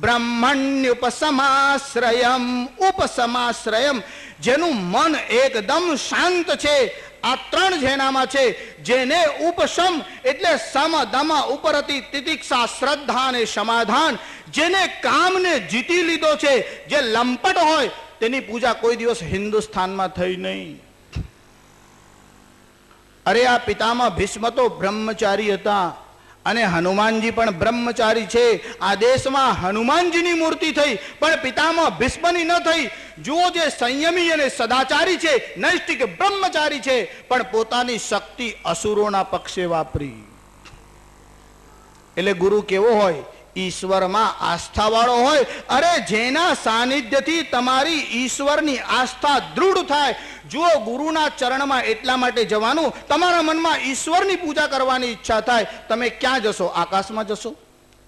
બ્રહ્મણ્યુપસમાશ્રયમ. ઉપસમાશ્રયમ, જેનું મન એકદમ શાંત છે. આ ત્રણ જેનામાં છે, જેને ઉપશમ એટલે સમ દમ ઉપરતી તિતિક્ષા શ્રદ્ધા અને સમાધાન, જેને કામને જીતી લીધો છે. જે લંપટ હોય તેની પૂજા કોઈ દિવસ હિન્દુસ્તાનમાં થઈ નહીં. અરે આ પિતામાં ભીષ્મ તો બ્રહ્મચારી હતા અને હનુમાનજી પણ બ્રહ્મચારી છે. આ દેશમાં હનુમાનજીની મૂર્તિ થઈ પણ પિતામાં ભીષ્મની ન થઈ. જુઓ, જે સંયમી અને સદાચારી છે, નૈષ્ઠિક બ્રહ્મચારી છે, પણ પોતાની શક્તિ અસુરોના પક્ષે વાપરી. એટલે ગુરુ કેવો હોય? ઈશ્વરમાં આસ્થાવાળો હોય. અરે જેના સાનિધ્યથી તમારી ઈશ્વરની આસ્થા દૃઢ થાય. જુઓ, ગુરુના ચરણમાં એટલા માટે જવાનું, તમારા મનમાં ઈશ્વરની પૂજા કરવાની ઈચ્છા થાય. તમે ક્યાં જશો? આકાશમાં જશો?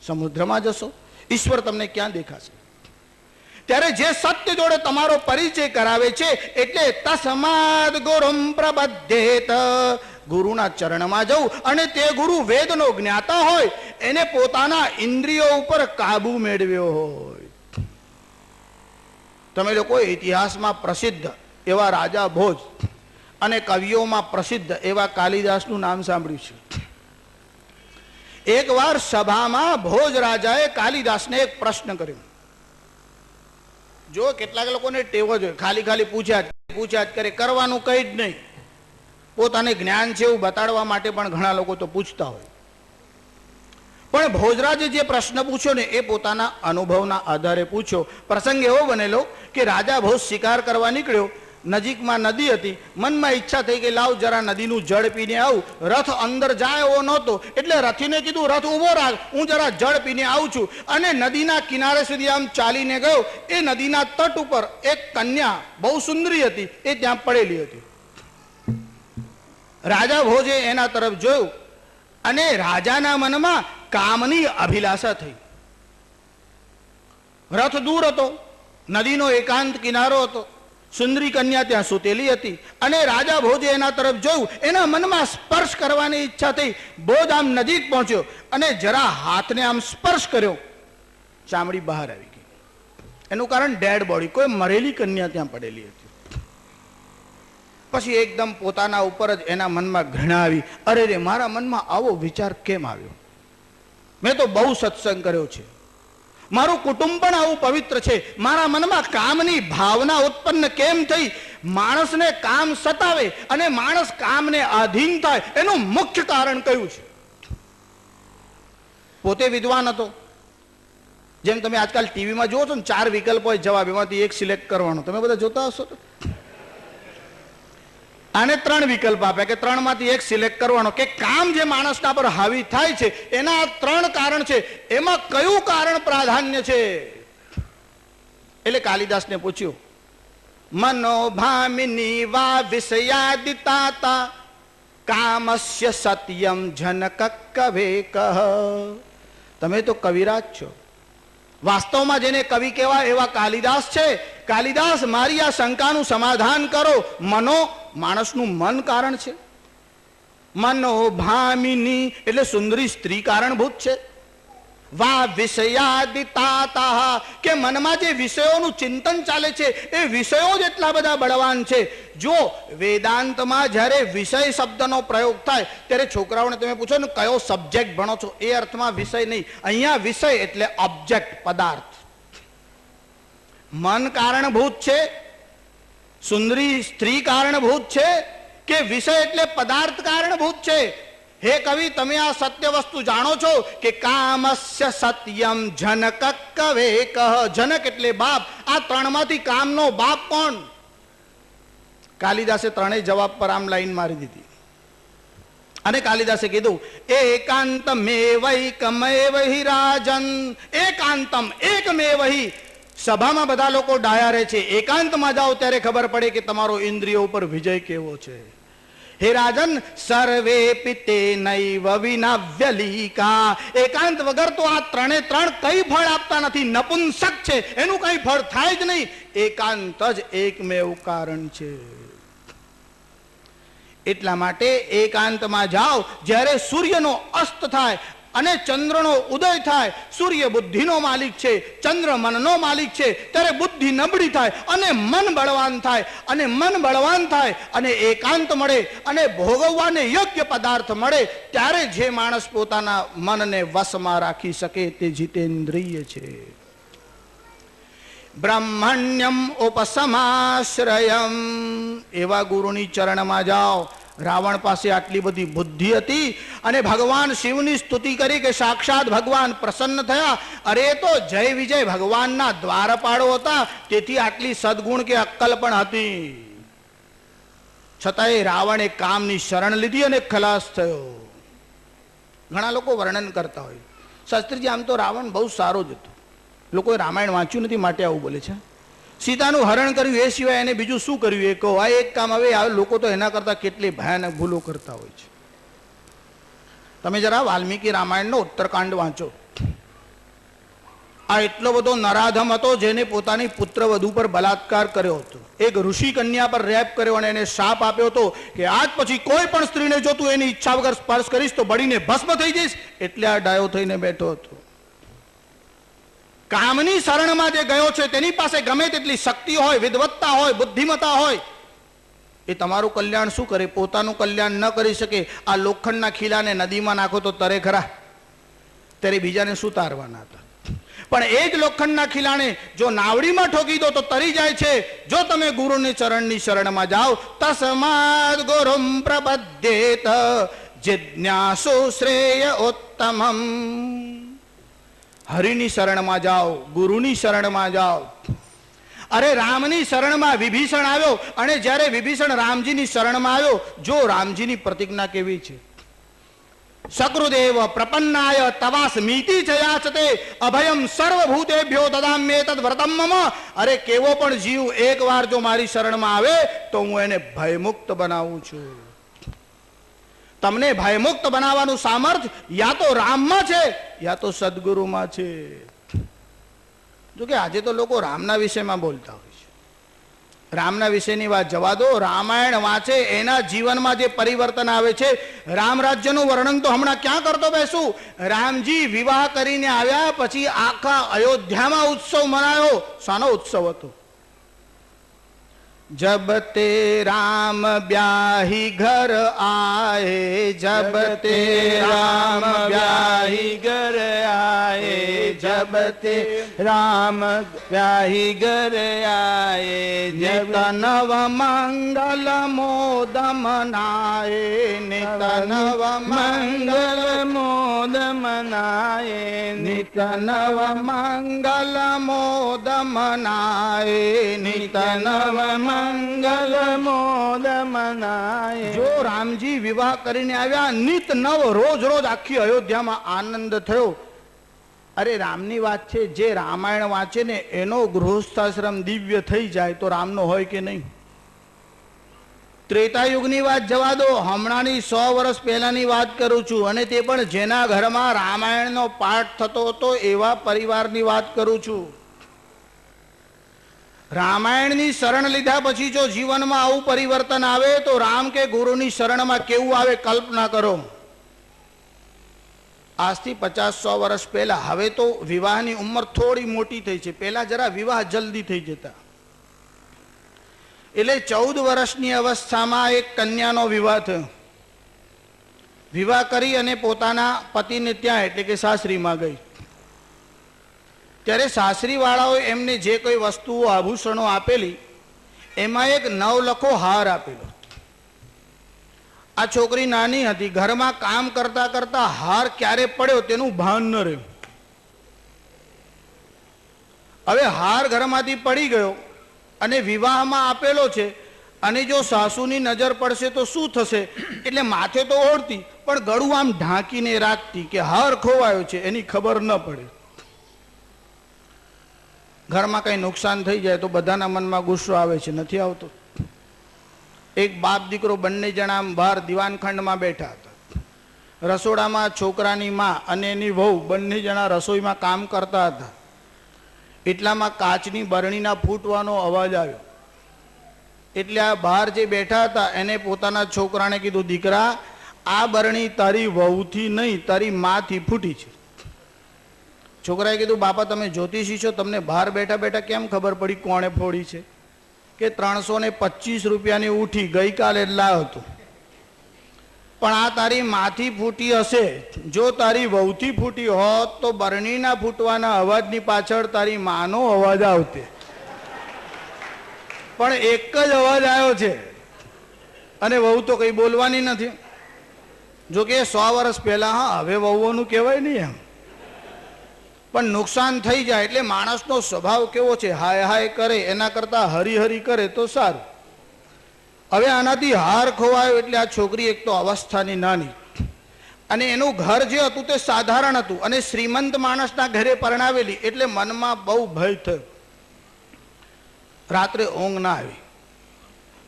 સમુદ્રમાં જશો? ઈશ્વર તમને ક્યાં દેખાશે? ત્યારે જે સત્ય જોડે તમારો પરિચય કરાવે છે, એટલે તસ્માદ ગુરુમ પ્રબધ્યેત, ગુરુના ચરણમાં જવું. અને તે ગુરુ વેદનો જ્ઞાતા હોય, એને પોતાના ઇન્દ્રિયો ઉપર કાબુ મેળવ્યો હોય. તમે લોકો ઇતિહાસમાં પ્રસિદ્ધ એવા રાજા ભોજ અને કવિઓમાં પ્રસિદ્ધ એવા કાલિદાસનું નામ સાંભળ્યું છે. એકવાર સભામાં ભોજ રાજાએ કાલિદાસને એક પ્રશ્ન કર્યો. જો કેટલાક લોકોને ટેવ જ હોય, ખાલી ખાલી પૂછ્યા જ કરે, કરવાનું કઈ જ નહીં. પોતાને જ્ઞાન છે એવું બતાડવા માટે પણ ઘણા લોકો તો પૂછતા હોય. પણ ભોજરાજે જે પ્રશ્ન પૂછ્યો ને એ પોતાના અનુભવના આધારે પૂછ્યો. પ્રસંગ એવો બનેલો કે રાજા ભોજ શિકાર કરવા નીકળ્યો. નજીકમાં નદી હતી. મનમાં ઈચ્છા થઈ કે લાવ જરા નદીનું જળ પીને આવું. રથ અંદર જાય એવો નહોતો, એટલે રથીને કીધું રથ ઉભો રાખ, હું જરા જળ પીને આવું છું. અને નદીના કિનારે સુધી આમ ચાલીને ગયો. એ નદીના તટ ઉપર એક કન્યા બહુ સુંદરી હતી, એ ત્યાં પડેલી હતી. રાજા ભોજે એના તરફ જોયું અને રાજાના મનમાં કામની અભિલાષા થઈ. રથ દૂર હતો, નદીનો એકાંત કિનારો હતો, સુંદરી કન્યા ત્યાં સૂતેલી હતી અને રાજા ભોજે એના તરફ જોયું. એના મનમાં સ્પર્શ કરવાની ઈચ્છા થઈ. ભોજ આમ નજીક પહોંચ્યો અને જરા હાથને આમ સ્પર્શ કર્યો. ચામડી બહાર આવી ગઈ. એનું કારણ ડેડ બોડી, કોઈ મરેલી કન્યા ત્યાં પડેલી હતી. પછી એકદમ પોતાના ઉપર જ એના મનમાં ઘૃણા આવી. અરે રે, મારા મનમાં આવો વિચાર કેમ આવ્યો? મેં તો બહુ સત્સંગ કર્યો છે, મારું કુટુંબ પણ આવું પવિત્ર છે, મારા મનમાં કામની ભાવના ઉત્પન્ન કેમ થઈ? માણસને કામ સતાવે અને માણસ કામને આધીન થાય એનું મુખ્ય કારણ કયું છે? પોતે વિદ્વાન હતો. જેમ તમે આજકાલ ટીવીમાં જુઓ છો ને, 4 વિકલ્પો હોય જવાબ, એમાંથી એક સિલેક્ટ કરવાનો. તમે બધા જોતા હશો તો આને 3 વિકલ્પ આપ્યા કે 3 માંથી એક સિલેક્ટ કરવાનો, કે કામ જે માણસના પર હાવી થાય છે એના 3 કારણ છે, એમાં કયું કારણ પ્રાધાન્ય છે? એટલે કાલિદાસને પૂછ્યું, મનોભામિની વા વિષયાદિતાતા કામસ્ય સત્યમ જનક કવેક. તમે તો કવિરાજ છો, વાસ્તવમાં જેને કવિ કહેવાય એવા કાલિદાસ છે. કાલિદાસ, મારી આ શંકાનું સમાધાન કરો. મનો, માણસનું મન કારણ છે. મનોભામિની એટલે સુંદરી સ્ત્રી કારણભૂત છે. વા વિષયાદિતાતા કે મનમાં જે વિષયોનું ચિંતન ચાલે છે એ વિષયો જ એટલા બધા બળવાન છે. જો વેદાંતમાં જ્યારે વિષય શબ્દનો પ્રયોગ થાય ત્યારે છોકરાઓને તમે પૂછો ને કયો સબ્જેક્ટ ભણો છો, એ અર્થમાં વિષય નહીં. અહીંયા વિષય એટલે ઓબ્જેક્ટ, પદાર્થ. મન કારણભૂત છે, સુંદરી સ્ત્રી કારણભૂત છે, કે વિષય એટલે પદાર્થ કારણભૂત છે? હે કવિ, તમે આ સત્ય વસ્તુ જાણો છો કે કામસ્ય સત્યમ જનક કવેક. જનક એટલે બાપ. આ 3 માંથી કામનો બાપ કોણ? કાલિદાસે 3 જવાબ પર આમ લાઈન મારી દીધી અને કાલિદાસે કીધું, એકાંતમેવૈકમેવહિ રાજન. એકાંતમ, એકમેવહિ. સભામાં બધા લોકો ડાયા રહે છે, એકાંતમાં જાઓ ત્યારે ખબર પડે કે તમારો ઇન્દ્રિયો ઉપર વિજય કેવો છે. હે રાજન, સર્વે પિતે નૈવ વિનાવ્યલિકા. એકાંત વગર તો આ 3 કઈ ફળ આપતા નથી, નપુંસક છે, એનું કઈ ફળ થાય જ નહીં. એકાંત જ એકમેવ કારણ છે. એટલા માટે એકાંતમાં જાઓ. જ્યારે સૂર્યનો અસ્ત થાય અને ચંદ્રનો ઉદય થાય, સૂર્ય બુદ્ધિનો માલિક છે, ચંદ્ર મનનો માલિક છે, ત્યારે બુદ્ધિ નબળી થાય અને મન બળવાન થાય. અને મન બળવાન થાય અને એકાંત મળે અને ભોગવવાને યોગ્ય પદાર્થ મળે, ત્યારે જે માણસ પોતાના મનને વશમાં રાખી શકે તે જીતેન્દ્રિય છે. બ્રહ્મણ્યમ ઉપસમાશ્રયમ. એવા ગુરુની ચરણમાં જાઓ. રાવણ પાસે આટલી બધી બુદ્ધિ હતી અને ભગવાન શિવની સ્તુતિ કરી કે સાક્ષાત ભગવાન પ્રસન્ન થયા. અરે તો જય વિજય ભગવાનના દ્વારપાળો હતા, તેથી આટલી સદગુણ કે અક્કલ પણ હતી. છતાંય રાવણે કામની શરણ લીધી અને ખલાસ થયો. ઘણા લોકો વર્ણન કરતા હોય, શાસ્ત્રીજી આમ તો રાવણ બહુ સારો જ હતો, લોકોએ રામાયણ વાંચ્યું નથી માટે આવું બોલે છે. સીતાનું હરણ કર્યું એ સિવાય એને બીજું શું કર્યું એ કહો. આ એક કામ. હવે લોકો તો એના કરતા કેટલી ભયાનક ભૂલો કરતા હોય છે. તમે જરા વાલ્મીકી રામાયણનો ઉત્તરકાંડ વાંચો. આ એટલો બધો નરાધમ હતો જેને પોતાની પુત્રવધુ પર બલાત્કાર કર્યો હતો. એક ઋષિ કન્યા પર રેપ કર્યો અને એને શાપ આપ્યો હતો કે આજ પછી કોઈ પણ સ્ત્રીને જો તું એની ઈચ્છા વગર સ્પર્શ કરીશ તો બળીને ભસ્મ થઈ જઈશ. એટલે આ ડાયો થઈને બેઠો હતો. કામની શરણમાં જે ગયો છે તેની પાસે ગમે તેટલી શક્તિ હોય, વિદવત્તા હોય, બુદ્ધિમત્તા હોય, એ તમારું કલ્યાણ શું કરે? પોતાનું કલ્યાણ ન કરી શકે. આ લોખંડના ખીલાને નદીમાં નાખો તો તરે ખરા? ત્યારે બીજાને શું તારવાના હતા? પણ એ જ લોખંડના ખીલાને જો નાવડીમાં ઠોકી દો તો તરી જાય છે. જો તમે ગુરુની ચરણની શરણમાં જાઓ, તસ્માદ ગુરુમ પ્રપદ્યેત જિજ્ઞાસુ શ્રેય ઉત્તમમ. હરિની શરણમાં જાઓ, ગુરુની શરણમાં જાઓ. અરે રામની શરણમાં વિભીષણ આવ્યો અને જ્યારે વિભીષણ રામજીની શરણમાં આવ્યો, જો રામજીની પ્રતિજ્ઞા કેવી છે, સકૃદેવ પ્રપન્નાય તવાસ્મીતિ જયાચતે અભયમ સર્વભૂતેભ્યો દદામ્યેતદ વ્રતમ મમ. અરે કેવો પણ જીવ એકવાર જો મારી શરણમાં આવે તો હું એને ભયમુક્ત બનાવું છું. તમને ભયમુક્ત બનાવવાનું સામર્થ્ય યા તો રામમાં છે યા તો સદગુરુમાં છે. જો કે આજે તો લોકો રામના વિષયમાં બોલતા હોય છે, રામના વિશેની વાત જવા દો, રામાયણ વાંચે એના જીવનમાં જે પરિવર્તન આવે છે. રામ રાજ્યનું વર્ણન તો હમણાં ક્યાં કરતો બેસું. રામજી વિવાહ કરીને આવ્યા પછી આખા અયોધ્યામાં ઉત્સવ મનાયો. શાનો ઉત્સવ હતો? जब ते राम ब्याही घर आए, जब ते राम ब्याही घर आए, जब ते राम ब्याही घर आए, नित नव मंगल मोद मनाए, नित नव मंगल मोद मनाए, नित नव मंगल मोद मनाए, नित नव મંગલ મોદ મનાય. જો રામજી વિવાહ કરીને આવ્યા, નિત નવ રોજ રોજ આખી અયોધ્યામાં આનંદ થયો. અરે રામની વાત છે, જે રામાયણ વાંચે ને એનો ગૃહસ્થાશ્રમ દિવ્ય થઈ જાય તો રામનો હોય કે નહીં? ત્રેતાયુગની વાત જવા દો, હમણાંની 100 વર્ષ પહેલાની વાત કરું છું, અને તે પણ જેના ઘરમાં રામાયણનો પાઠ થતો હતો એવા પરિવારની વાત કરું છું. રામાયણની શરણ લીધા પછી જો જીવનમાં આવું પરિવર્તન આવે તો રામ કે ગુરુની શરણમાં કેવું આવે કલ્પના કરો. આજથી 50-100 વર્ષ પહેલા. હવે તો વિવાહની ઉંમર થોડી મોટી થઈ છે. પહેલા જરા વિવાહ જલ્દી થઈ જતા. એટલે 14 વર્ષની અવસ્થામાં એક કન્યાનો વિવાહ થયો. વિવાહ કરી અને પોતાના પતિને ત્યાં એટલે કે સાસરીમાં ગઈ. ત્યારે સાસરી વાળાઓ એમને જે કોઈ વસ્તુઓ આભૂષણો આપેલી એમાં એક 9 લખો હાર આપેલો. આ છોકરી નાની હતી, ઘરમાં કામ કરતા કરતા હાર ક્યારે પડ્યો તેનું ભાન ન રહ્યું. હવે હાર ઘરમાંથી પડી ગયો અને વિવાહમાં આપેલો છે, અને જો સાસુની નજર પડશે તો શું થશે, એટલે માથે તો ઓઢતી પણ ગળું આમ ઢાંકીને રાખતી કે હાર ખોવાયો છે, એની ખબર ન પડે. ઘરમાં કંઈ નુકસાન થઈ જાય તો બધાના મનમાં ગુસ્સો આવે છે, નથી આવતો? એક બાપ દીકરો બંને જણા બહાર દિવાનખંડમાં બેઠા હતા. રસોડામાં છોકરાની માં અને એની વહુ બંને જણા રસોઈમાં કામ કરતા હતા. એટલામાં કાચની બરણીના ફૂટવાનો અવાજ આવ્યો. એટલે આ બહાર જે બેઠા હતા એને પોતાના છોકરાને કીધું, દીકરા, આ બરણી તારી વહુથી નહીં તારી માથી ફૂટી છે. છોકરાએ કીધું, બાપા તમે જ્યોતિષી છો, તમને બહાર બેઠા બેઠા કેમ ખબર પડી કોણે ફોડી છે? કે 325 રૂપિયાની ઉઠી ગઈકાલે લાવ્યો હતો, પણ આ તારી માથી ફૂટી હશે. જો તારી વહુથી ફૂટી હોત તો બરણીના ફૂટવાના અવાજની પાછળ તારી માનો અવાજ આવતે, પણ એક જ અવાજ આવ્યો છે અને વહુ તો કઈ બોલવાની નથી. જો કે 100 વર્ષ પહેલા, હા, હવે વહુઓનું કહેવાય નહીં એમ, પણ નુકસાન થઈ જાય એટલે માણસનો સ્વભાવ કેવો છે, હાય હાય કરે એના કરતા હરી કરે તો સારું. હવે આનાથી હાર ખોવાયો એટલે આ છોકરી એક તો અવસ્થાની નાની, અને એનું ઘર જે હતું તે સાધારણ હતું, અને શ્રીમંત માણસના ઘરે પરણાવેલી એટલે મનમાં બહુ ભય થયો. રાત્રે ઊંઘ ના આવી.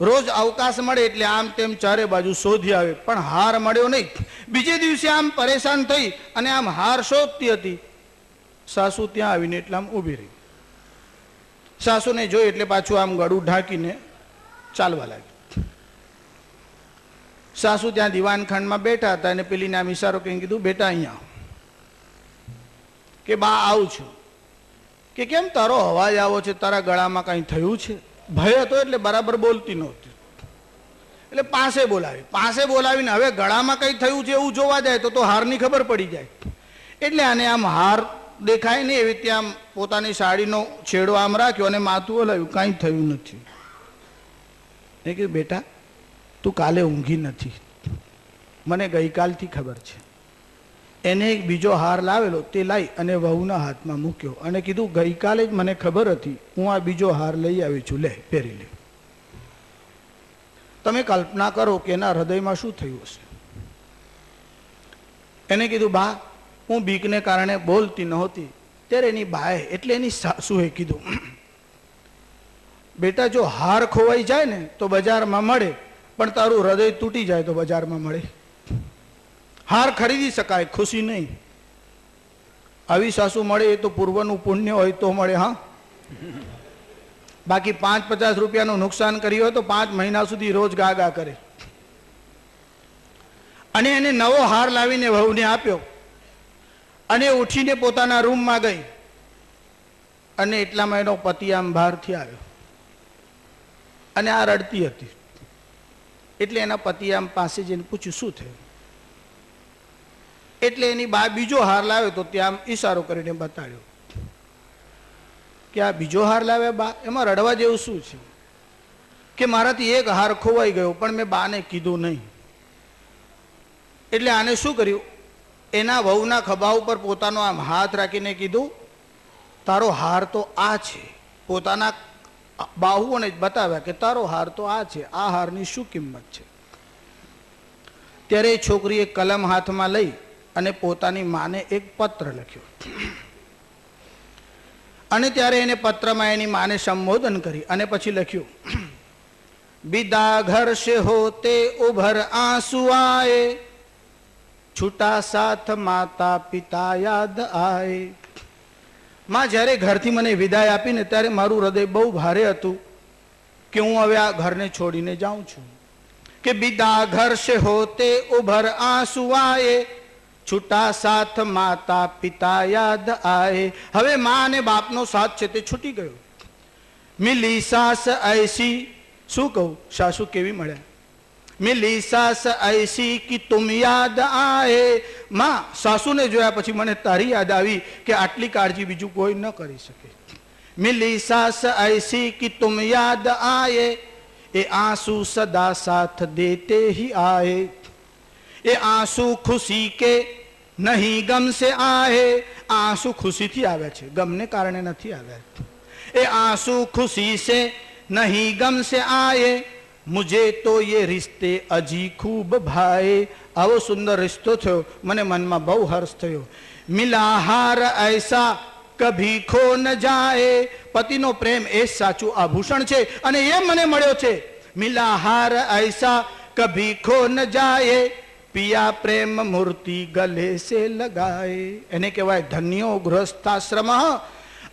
રોજ અવકાશ મળે એટલે આમ તેમ ચારે બાજુ શોધી આવે, પણ હાર મળ્યો નહીં. બીજે દિવસે આમ પરેશાન થઈ અને આમ હાર શોધતી હતી. સાસુ ત્યાં આવીને એટલે આમ ઊભી રહી. સાસુને જોઈ એટલે પાછું આમ ગળું ઢાંકીને ચાલવા લાગી. સાસુ ત્યાં દિવાનખંડમાં બેઠા હતા અને પેલીને આમ ઈશારો કરીને કીધું, બેટા અહીંયા. કે બા આવું છું. કે કેમ તારો અવાજ આવો છે, તારા ગળામાં કંઈ થયું છે? ભય હતો એટલે બરાબર બોલતી નહોતી. એટલે પાસે બોલાવીને હવે ગળામાં કંઈ થયું છે એવું જોવા જાય તો હારની ખબર પડી જાય. એટલે આને આમ હાર દેખાય નહીં એવી ત્યાં પોતાની સાડીનો છેડો આમ રાખ્યો અને માથું હલાવ્યું, કાંઈ થયું નથી. એ કીધું, બેટા તું કાલે ઊંઘી નથી, મને ગઈકાલથી ખબર છે. એને એક બીજો હાર લાવેલો તે લાવી અને વહુના હાથમાં મૂક્યો અને કીધું, ગઈકાલે જ મને ખબર હતી, હું આ બીજો હાર લઈ આવી છું, લે પહેરી લે. તમે કલ્પના કરો કે એના હૃદયમાં શું થયું હશે. એને કીધું, બા હું બીકને કારણે બોલતી નહોતી. ત્યારે એની બાએ એટલે એની સાસુએ કીધું, બેટા જો હાર ખોવાઈ જાય ને તો બજારમાં મળે, પણ તારું હૃદય તૂટી જાય તો બજારમાં મળે. હાર ખરીદી શકાય, ખુશી નહીં. આવી સાસુ મળે એ તો પૂર્વનું પુણ્ય હોય તો મળે. હા, બાકી 5-50 રૂપિયાનું નુકસાન કર્યું હોય તો 5 મહિના સુધી રોજ ગા ગા કરે. અને એને નવો હાર લાવીને વહુને આપ્યો અને ઉઠીને પોતાના રૂમમાં ગઈ અને એટલામાં એનો પતિ આમ બહારથી આવ્યો અને આ રડતી હતી. એટલે એના પતિ આમ પાસે જઈને પૂછ્યું શું થયું. એટલે એની બા બીજો હાર લાવ્યો તો ત્યાં આમ ઈશારો કરીને બતાડ્યો કે આ બીજો હાર લાવ્યા બા, એમાં રડવા જેવું શું છે? કે મારાથી એક હાર ખોવાઈ ગયો પણ મેં બાને કીધું નહીં. એટલે આને શું કર્યું, એના વહુના ખભા ઉપર પોતાનો આમ હાથ રાખીને કીધું તારો હાર તો આ છે. પોતાના બાહુઓને જ બતાવ્યા કે તારો હાર તો આ છે, આ હારની શું કિંમત છે. ત્યારે એ છોકરીએ કલમ હાથમાં લઈ અને પોતાની માને એક પત્ર લખ્યો અને ત્યારે એને પત્રમાં એની માને સંબોધન કરી અને પછી લખ્યું વિદા ઘર સે હોતે ઉભર આંસુ આए, છૂટા સાથ માતા પિતા યાદ આए. માં જ્યારે ઘરથી મને વિદાય આપીને ત્યારે મારું હૃદય બહુ ભારે હતું કે હું હવે આ ઘરને છોડીને જાઉં છું. કે વિદા ઘર સે હોતે ઉભર આંસુ આए, છૂટા સાથ માતા પિતા યાદ આए. હવે માં અને બાપનો સાથ છે તે છૂટી ગયો. મિલી સાસ ऐसी, શું કહું, સાસુ કેવી મળ્યા. મિલી સાસ ऐसी कि तुम याद आए. માં સાસુને જોયા પછી મને તારી યાદ આવી કે આટલી કાળજી બીજું કોઈ ન કરી શકે. મિલી સાસ ऐसी कि तुम याद आए, એ આંસू સદા સાથ દેતે ही आए. એ આંસू ખુશી કે નહીં ગમ સે આए. આંસू ખુશીથી આવ્યા છે, ગમને કારણે નથી આવ્યા. એ આંસू खुशी से नहीं गम से आए, मुझे तो ये रिश्ते अजी खूब भाए. આવો સુંદર રિશ્તો થયો, મને મનમાં બહુ હર્ષ થયો. મિલા હાર ऐसा કભી ખો ન જાए. પતિનો પ્રેમ એ સાચું આભૂષણ છે અને એ મને મળ્યો છે. મિલા હાર ऐसा કભી ખો ન જાए, પિયા પ્રેમ મૂર્તિ ગલે સે લગાએ. એને કહેવાય ધન્યો ગૃહસ્થાશ્રમ.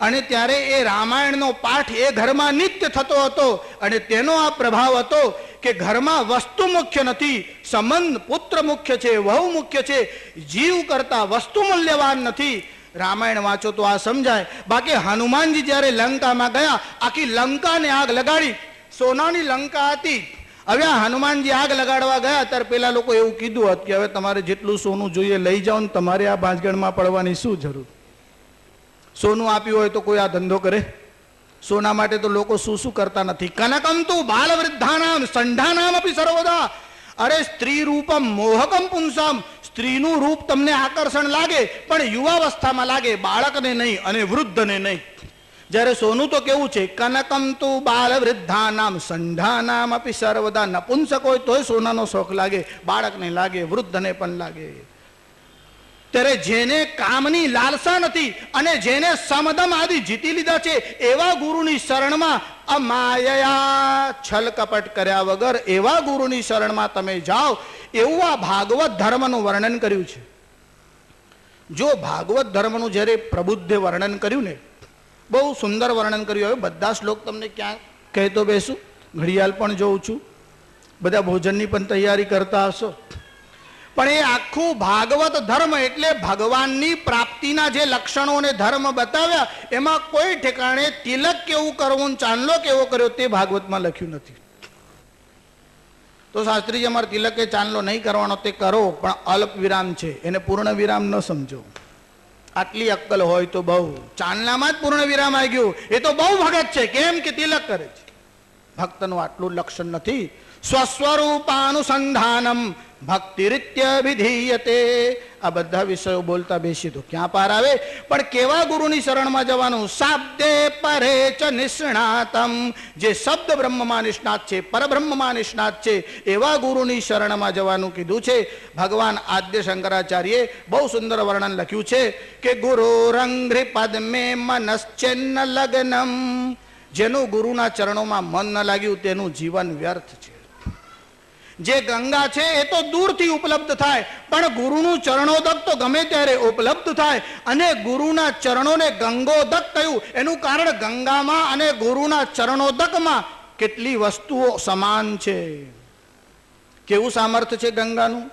અને ત્યારે એ રામાયણનો પાઠ એ ઘરમાં નિત્ય થતો હતો અને તેનો આ પ્રભાવ હતો કે ઘરમાં વસ્તુ મુખ્ય નથી, સંબંધ પુત્ર મુખ્ય છે, વહુ મુખ્ય છે. જીવ કરતા વસ્તુ મૂલ્યવાન નથી. રામાયણ વાંચો તો આ સમજાય. બાકી હનુમાનજી જ્યારે લંકામાં ગયા, આખી લંકાને આગ લગાડી. સોનાની લંકા હતી. હવે આ હનુમાનજી આગ લગાડવા ગયા ત્યારે પેલા લોકો એવું કીધું હતું કે હવે તમારે જેટલું સોનું જોઈએ લઈ જાઓ ને તમારે આ ભાંજગણમાં પડવાની શું જરૂર. સોનું આપ્યું હોય તો કોઈ આ ધંધો કરે? સોના માટે તો લોકો શું શું કરતા નથી. કનકમ તું બાલ વૃદ્ધાનામ સંઢાનામ અપી સર્વદા. અરે સ્ત્રી રૂપમ મોહકમ પુંસામ. સ્ત્રીનું રૂપ તમને આકર્ષણ લાગે પણ યુવાવસ્થામાં લાગે, બાળકને નહીં અને વૃદ્ધને નહીં. જ્યારે સોનું તો કેવું છે, કનકમ તું બાલ વૃદ્ધાનામ સંઢાનામ અપી સર્વદા. નપુંસક હોય તોય સોનાનો શોખ લાગે, બાળકને લાગે, વૃદ્ધને પણ લાગે. ત્યારે જેને કામની લાલસા નથી અને જેને સમદમ આદિ જીતી લીધા છે એવા ગુરુની શરણમાં અમાયા છલ કપટ કર્યા વગર એવા ગુરુની શરણમાં તમે જાઓ. એવું આ ભાગવત ધર્મનું વર્ણન કર્યું છે. જો ભાગવત ધર્મનું જ્યારે પ્રબુદ્ધે વર્ણન કર્યું ને, બહુ સુંદર વર્ણન કર્યું. હવે બધા શ્લોક તમને ક્યાં કહેતો બેસું, ઘડિયાળ પણ જોઉં છું, બધા ભોજનની પણ તૈયારી કરતા હશો. પણ એ આખું ભાગવત ધર્મ એટલે ભગવાનની પ્રાપ્તિના જે લક્ષણો અને ધર્મ બતાવ્યા, એમાં કોઈ ઠેકાણે તિલક કેવું કરવું, ચાંદલો કેવો કર્યો તે ભાગવતમાં લખ્યું નથી. તો શાસ્ત્રીજી અમારે તિલક કે ચાંદલો નહીં કરવાનો, તે કરો પણ અલ્પ વિરામ છે, એને પૂર્ણ વિરામ ન સમજો. આટલી અક્કલ હોય તો બહુ. ચાંદલામાં જ પૂર્ણ વિરામ આવી ગયું એ તો બહુ ભગત છે. કેમ કે તિલક કરે છે. ભક્તનું આટલું લક્ષણ નથી. સ્વસ્વરૂપાનુસંધાનમ ભક્તિરીત્ય વિધીયતે. આ બધા વિષયો બોલતા બેસી તો ક્યાં પાર આવે. પણ કેવા ગુરુની શરણમાં જવાનું? શાબ્દે પરે ચ નિષ્ણાતમ. જે શબ્દ બ્રહ્મમાં નિષ્ણાત છે, પરબ્રહ્મમાં નિષ્ણાત છે, એવા ગુરુની શરણમાં જવાનું કીધું છે. ભગવાન આદ્ય શંકરાચાર્યે બહુ સુંદર વર્ણન લખ્યું છે કે ગુરુ રંઘ્રી પદ્મે મનશ્ચેન્ન લગ્નમ. જેનું ગુરુના ચરણોમાં મન ન લાગ્યું તેનું જીવન વ્યર્થ છે. જે ગંગા છે એ તો દૂરથી ઉપલબ્ધ થાય, પણ ગુરુનું ચરણોદક તો ગમે ત્યારે ઉપલબ્ધ થાય. અને ગુરુના ચરણોને ગંગોદક કહ્યું એનું કારણ ગંગામાં અને ગુરુના ચરણોદકમાં કેટલી વસ્તુઓ સમાન છે. કેવું સામર્થ્ય છે ગંગાનું.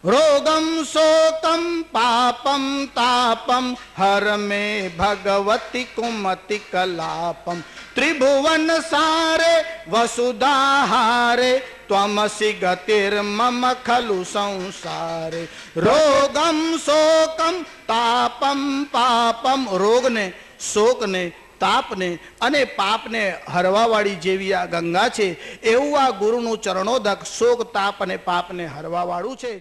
રોગમ શોકમ પાપમ તાપમ હર મે ભગવતી કુમતિ કલાપમ ત્રિભુવન સારે વસુધાહારે ત્વમસી ગતિર્મમ ખલુ સંસારે. રોગમ શોકમ તાપમ પાપમ, રોગને શોકને તાપને અને પાપને હરવાવાળી જેવી આ ગંગા છે, એવું આ ગુરુનું ચરણોદક શોક તાપ અને પાપને હરવાવાળું છે.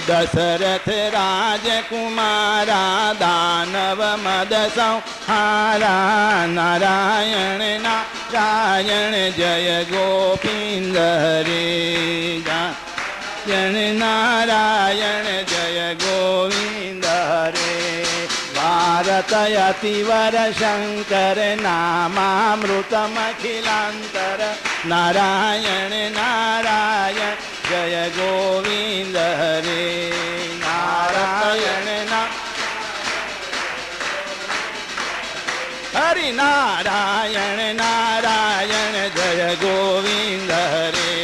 दशरथ राजकुमारा दानव मद संहारा नारायण नारायण जय गोविंद रे नारायण नारायण जय गोविंद रे भारत यतिवर शंकर नामामृतमखिलांतर नारायण नारायण जय गोविंद हरे नारायण हरि नारायण नारायण जय गोविंद हरे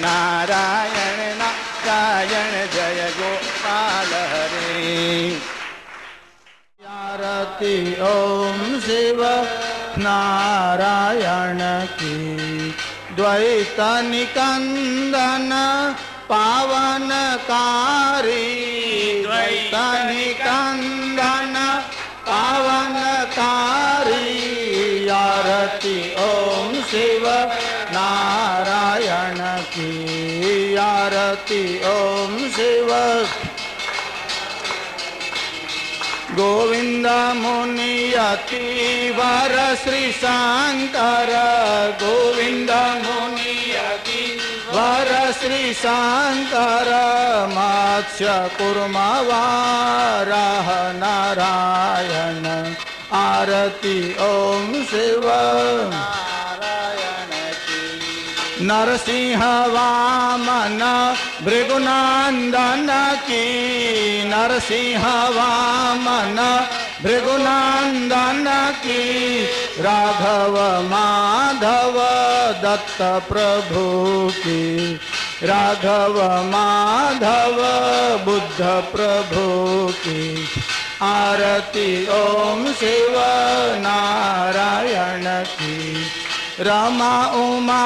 नारायण नारायण जय गोपाल हरे आरती ओम शिव नारायण की द्वैत निकंदन पावनकारी द्वैत निकंदन पावनकारी आरती ओम शिव नारायण की आरती ओम शिव ગોવિંદ મુનિયતિ વર શ્રી શંકર ગોવિંદ મુનિયતિ વર શ્રી શંકર મત્સ્ય કુર્મવારાહ નારાયણ આરતી ઓમ શિવ નરસિંહ વામન ભૃગુનંદન કી નરસિંહ વામન ભૃગુનંદન કી રાઘવ માધવ દત્ત પ્રભુ કી રાઘવ માધવ બુદ્ધ પ્રભુ કી આરતી ઓમ શિવ નારાયણ કી रमा उमा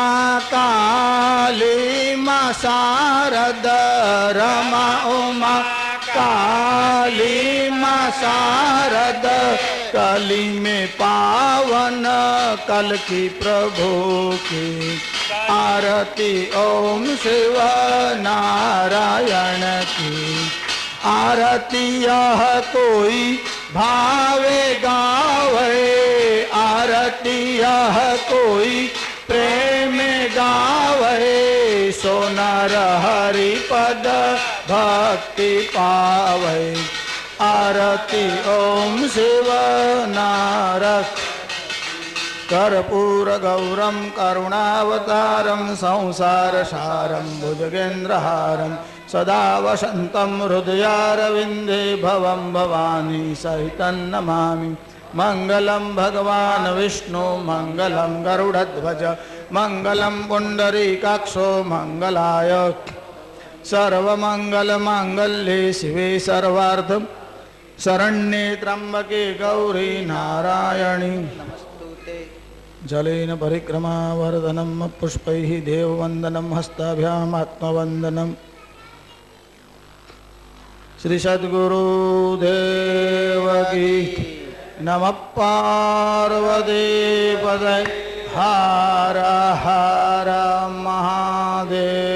काली मा शारद रमा उमा काली मा शारद कली में पावन कल की प्रभु की आरती ओम शिव नारायण की आरती यह कोई भावे गावे आरती यह कोई प्रेम गावे सोनर हरि पद भक्ति पावे आरती ओम शिव नारद कर्पूर गौरम करुणावतारम संसार सारम भुजगेन्द्रहारम सदा वसन्तं हृदयारविन्दे भवं भवानी सहितं नमामि मंगलम भगवान विष्णु मंगलम गरुड़ध्वज मंगलम पुंडरीकाक्षो मंगलाय सर्वमंगल मांगल्ये शिवे सर्वार्थ शरण्ये त्र्यंबके गौरी नारायणी जलेन परिक्रमा वर्धनम पुष्पैः देववंदनम हस्ताभ्याम आत्मवंदनम श्री सद्गुरु देव की नमः पार्वती पदय हर हर महादेव।